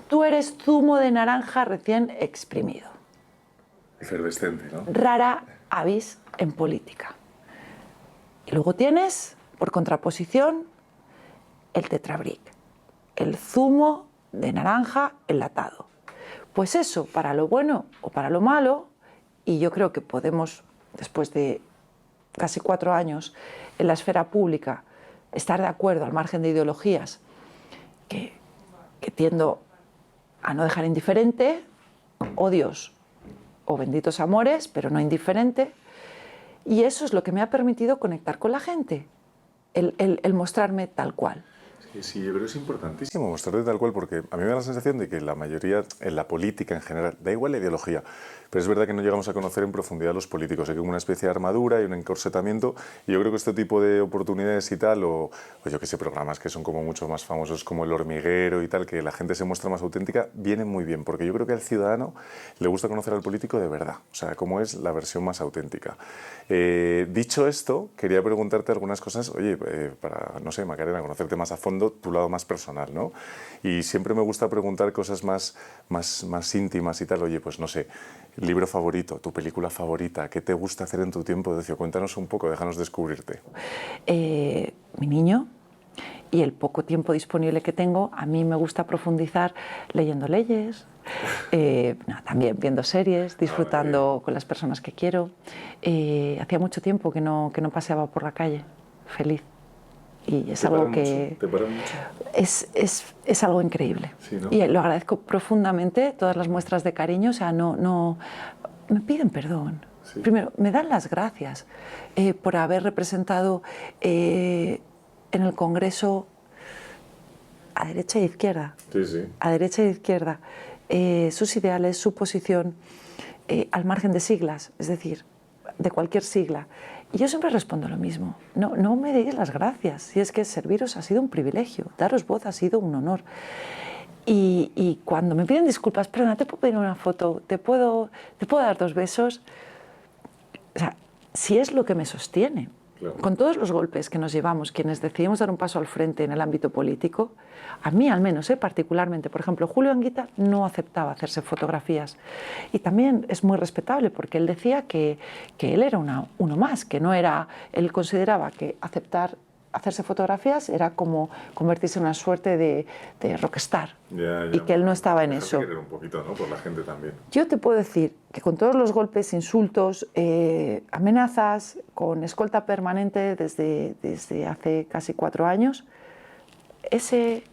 Tú eres zumo de naranja recién exprimido. Efervescente, ¿no? Rara avis en política. Y luego tienes por contraposición, el Tetrabric, el zumo de naranja enlatado. Pues eso, para lo bueno o para lo malo, y yo creo que podemos, después de casi 4 años en la esfera pública, estar de acuerdo al margen de ideologías que tiendo a no dejar indiferente, odios o benditos amores, pero no indiferente, y eso es lo que me ha permitido conectar con la gente, el mostrarme tal cual. Sí, yo creo que es importantísimo mostrarte tal cual, porque a mí me da la sensación de que la mayoría, en la política en general, da igual la ideología, pero es verdad que no llegamos a conocer en profundidad a los políticos. Hay como una especie de armadura y un encorsetamiento, y yo creo que este tipo de oportunidades y tal, o yo que sé, programas que son como mucho más famosos como El Hormiguero y tal, que la gente se muestra más auténtica, vienen muy bien, porque yo creo que al ciudadano le gusta conocer al político de verdad, o sea, cómo es la versión más auténtica. Dicho esto, quería preguntarte algunas cosas, oye, para, no sé, Macarena, conocerte más a fondo, tu lado más personal, ¿no? Y siempre me gusta preguntar cosas más íntimas y tal. Oye, pues no sé, libro favorito, tu película favorita, ¿qué te gusta hacer en tu tiempo de ocio? Cuéntanos un poco, déjanos descubrirte. Mi niño y el poco tiempo disponible que tengo, a mí me gusta profundizar leyendo leyes, también viendo series, disfrutando con las personas que quiero. Hacía mucho tiempo que no paseaba por la calle, feliz. Y es algo que ¿Te para mucho? Es algo increíble. Sí, ¿no? Y lo agradezco profundamente, todas las muestras de cariño. O sea, no me piden perdón. Sí. Primero, me dan las gracias por haber representado en el Congreso a derecha e izquierda. Sí, sí. A derecha e izquierda. Sus ideales, su posición, al margen de siglas, es decir, de cualquier sigla. Y yo siempre respondo lo mismo, no me deis las gracias, si es que serviros ha sido un privilegio, daros voz ha sido un honor. Y cuando me piden disculpas, perdona, ¿te puedo pedir una foto? ¿Te puedo dar 2 besos? O sea, si es lo que me sostiene. Claro. Con todos los golpes que nos llevamos, quienes decidimos dar un paso al frente en el ámbito político, a mí al menos, particularmente, por ejemplo, Julio Anguita no aceptaba hacerse fotografías. Y también es muy respetable porque él decía que él era uno más, que no era, él consideraba que hacerse fotografías era como convertirse en una suerte de rockstar. Y que él no estaba en eso. Un poquito, ¿no? Por la gente también. Yo te puedo decir que con todos los golpes, insultos, amenazas, con escolta permanente desde hace casi 4 años, ese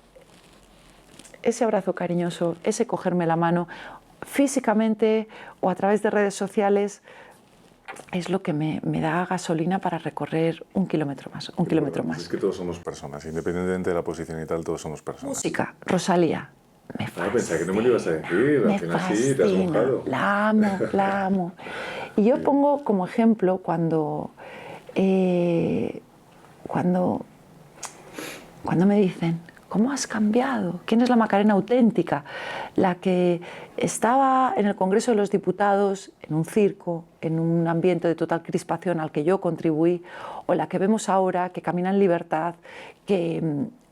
abrazo cariñoso, ese cogerme la mano físicamente o a través de redes sociales, es lo que me da gasolina para recorrer 1 kilómetro más, un kilómetro más. Es que todos somos personas, independientemente de la posición y tal, todos somos personas. Música, Rosalía, me fascina. Pensaba que no me lo ibas a decir, al final sí, te has mojado. La amo. Y yo pongo como ejemplo cuando me dicen, ¿cómo has cambiado? ¿Quién es la Macarena auténtica? La que estaba en el Congreso de los Diputados, en un circo, en un ambiente de total crispación al que yo contribuí, o la que vemos ahora, que camina en libertad, que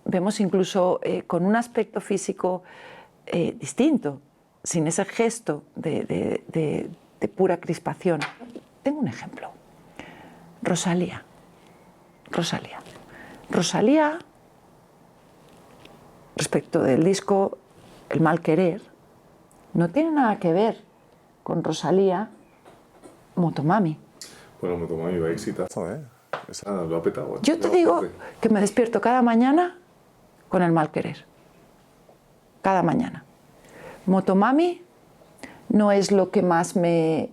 vemos incluso con un aspecto físico distinto, sin ese gesto de pura crispación. Tengo un ejemplo. Rosalía, respecto del disco El mal querer, no tiene nada que ver con Rosalía Motomami. Bueno, Motomami va exitazo, ¿eh? Esa lo ha petado. Yo te digo que me despierto cada mañana con El mal querer. Cada mañana. Motomami no es lo que más me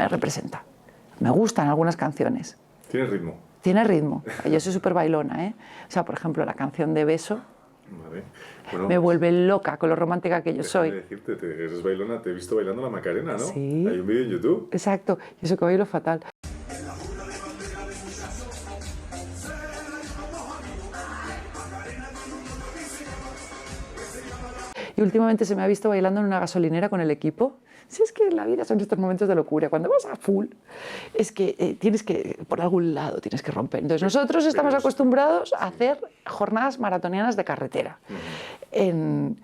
representa. Me gustan algunas canciones. ¿Tiene ritmo? Tiene ritmo. Yo soy súper bailona, ¿eh? O sea, por ejemplo, la canción de Beso me vuelve loca con lo romántica que yo soy. Decirte, eres bailona, te he visto bailando la Macarena, ¿no? Sí. Hay un vídeo en YouTube. Exacto. Y eso que bailo fatal. Y últimamente se me ha visto bailando en una gasolinera con el equipo. Si es que la vida son estos momentos de locura. Cuando vas a full, es que tienes que, por algún lado, tienes que romper. Entonces nosotros estamos acostumbrados a hacer jornadas maratonianas de carretera. Le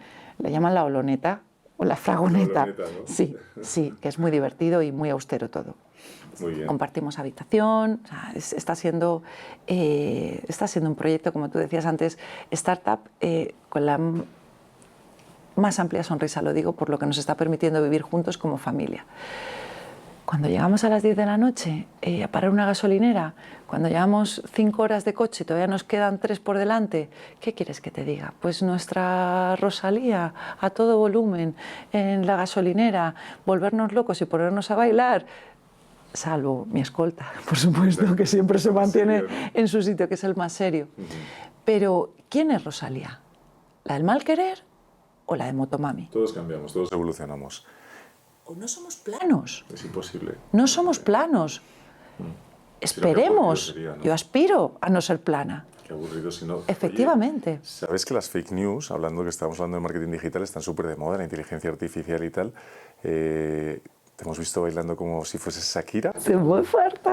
llaman la Oloneta, o la fragoneta. ¿no? Sí, sí, que es muy divertido y muy austero todo. Muy bien. Compartimos habitación, o sea, está siendo un proyecto, como tú decías antes, startup, con la más amplia sonrisa, lo digo por lo que nos está permitiendo vivir juntos como familia. Cuando llegamos a las 10 de la noche a parar una gasolinera, cuando llevamos 5 horas de coche y todavía nos quedan 3 por delante, ¿qué quieres que te diga? Pues nuestra Rosalía a todo volumen en la gasolinera, volvernos locos y ponernos a bailar, salvo mi escolta, por supuesto, que siempre se mantiene en su sitio, que es el más serio. Pero, ¿quién es Rosalía? ¿La del mal querer o la de Motomami? Todos cambiamos, todos evolucionamos. ¿O no somos planos? Es imposible. No somos planos. Esperemos. Sería, ¿no? Yo aspiro a no ser plana. Qué aburrido si no. Efectivamente. Oye, ¿sabes que las fake news, hablando que estamos hablando de marketing digital, están súper de moda, la inteligencia artificial y tal? Te hemos visto bailando como si fueses Shakira. Sí, muy fuerte.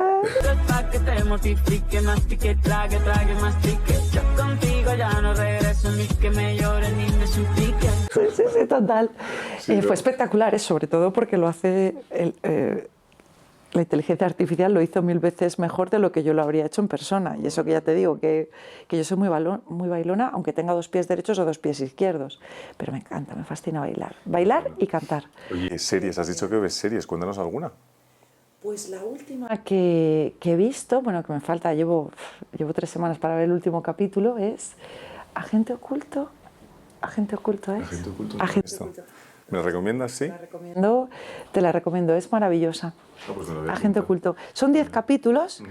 Que te mortifique, mastique, trague, mastique. Yo contigo ya no regreso, ni que me llore, ni me suplique. Sí, total. Sí, fue espectacular, sobre todo porque lo hace la inteligencia artificial, lo hizo 1000 veces mejor de lo que yo lo habría hecho en persona. Y eso que ya te digo, que yo soy muy bailona, aunque tenga 2 pies derechos o 2 pies izquierdos. Pero me encanta, me fascina bailar. Bailar y cantar. Oye, series, has dicho que ves series, cuéntanos alguna. Pues la última que he visto, bueno, que me falta, llevo 3 semanas para ver el último capítulo, es Agente Oculto. Agente Oculto es. Agente Oculto. Agente Oculto. ¿Me la recomiendas, sí? Te la recomiendo, es maravillosa. Pues me la Agente Oculto. Son 10 capítulos,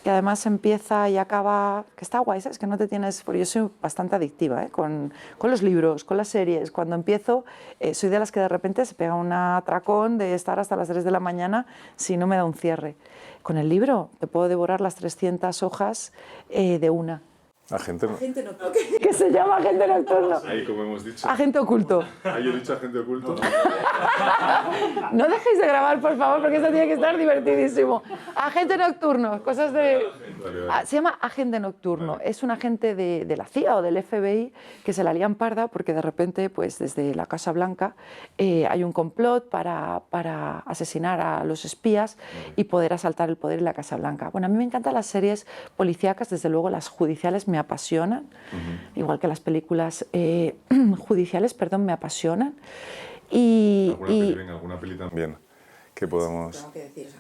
que además empieza y acaba, que está guay, ¿sabes? Que no te tienes, porque yo soy bastante adictiva, con los libros, con las series. Cuando empiezo, soy de las que de repente se pega un atracón de estar hasta las 3 de la mañana si no me da un cierre. Con el libro te puedo devorar las 300 hojas de una. Agente Nocturno. Que se llama Agente Nocturno. Ahí, como hemos dicho. Agente Oculto. Ahí he dicho Agente Oculto. No dejéis de grabar, por favor, porque esto tiene que estar divertidísimo. Agente Nocturno, cosas de... Se llama Agente Nocturno. Es un agente de la CIA o del FBI que se la lían parda porque de repente, pues desde la Casa Blanca hay un complot para asesinar a los espías y poder asaltar el poder en la Casa Blanca. Bueno, a mí me encantan las series policíacas, desde luego las judiciales me apasionan, igual que las películas judiciales, perdón, me apasionan. ¿Alguna peli también que podamos...?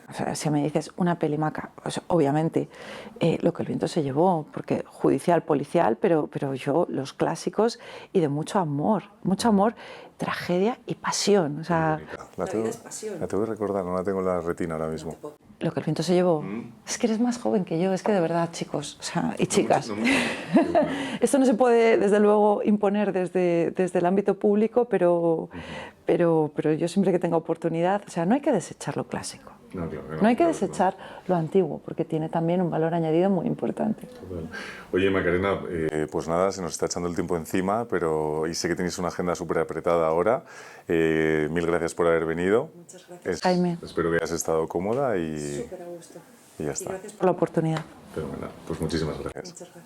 O sea, si me dices una peli maca, pues, obviamente Lo que el viento se llevó, porque judicial, policial, pero yo los clásicos y de mucho amor, tragedia y pasión. O sea, la tengo que recordar, no la tengo en la retina ahora mismo. Lo que el viento se llevó. Es que eres más joven que yo, es que de verdad, chicos, o sea, y chicas. Esto no se puede, desde luego, imponer desde el ámbito público, pero yo siempre que tenga oportunidad, o sea, no hay que desechar lo clásico. No hay que desechar lo antiguo, porque tiene también un valor añadido muy importante. Total. Oye, Macarena, pues nada, se nos está echando el tiempo encima, y sé que tenéis una agenda súper apretada ahora. 1000 gracias por haber venido. Muchas gracias, Jaime. Espero que hayas estado cómoda y... Súper a gusto. Y ya está. Gracias por la oportunidad. Fenomenal. Pues muchísimas gracias. Muchas gracias.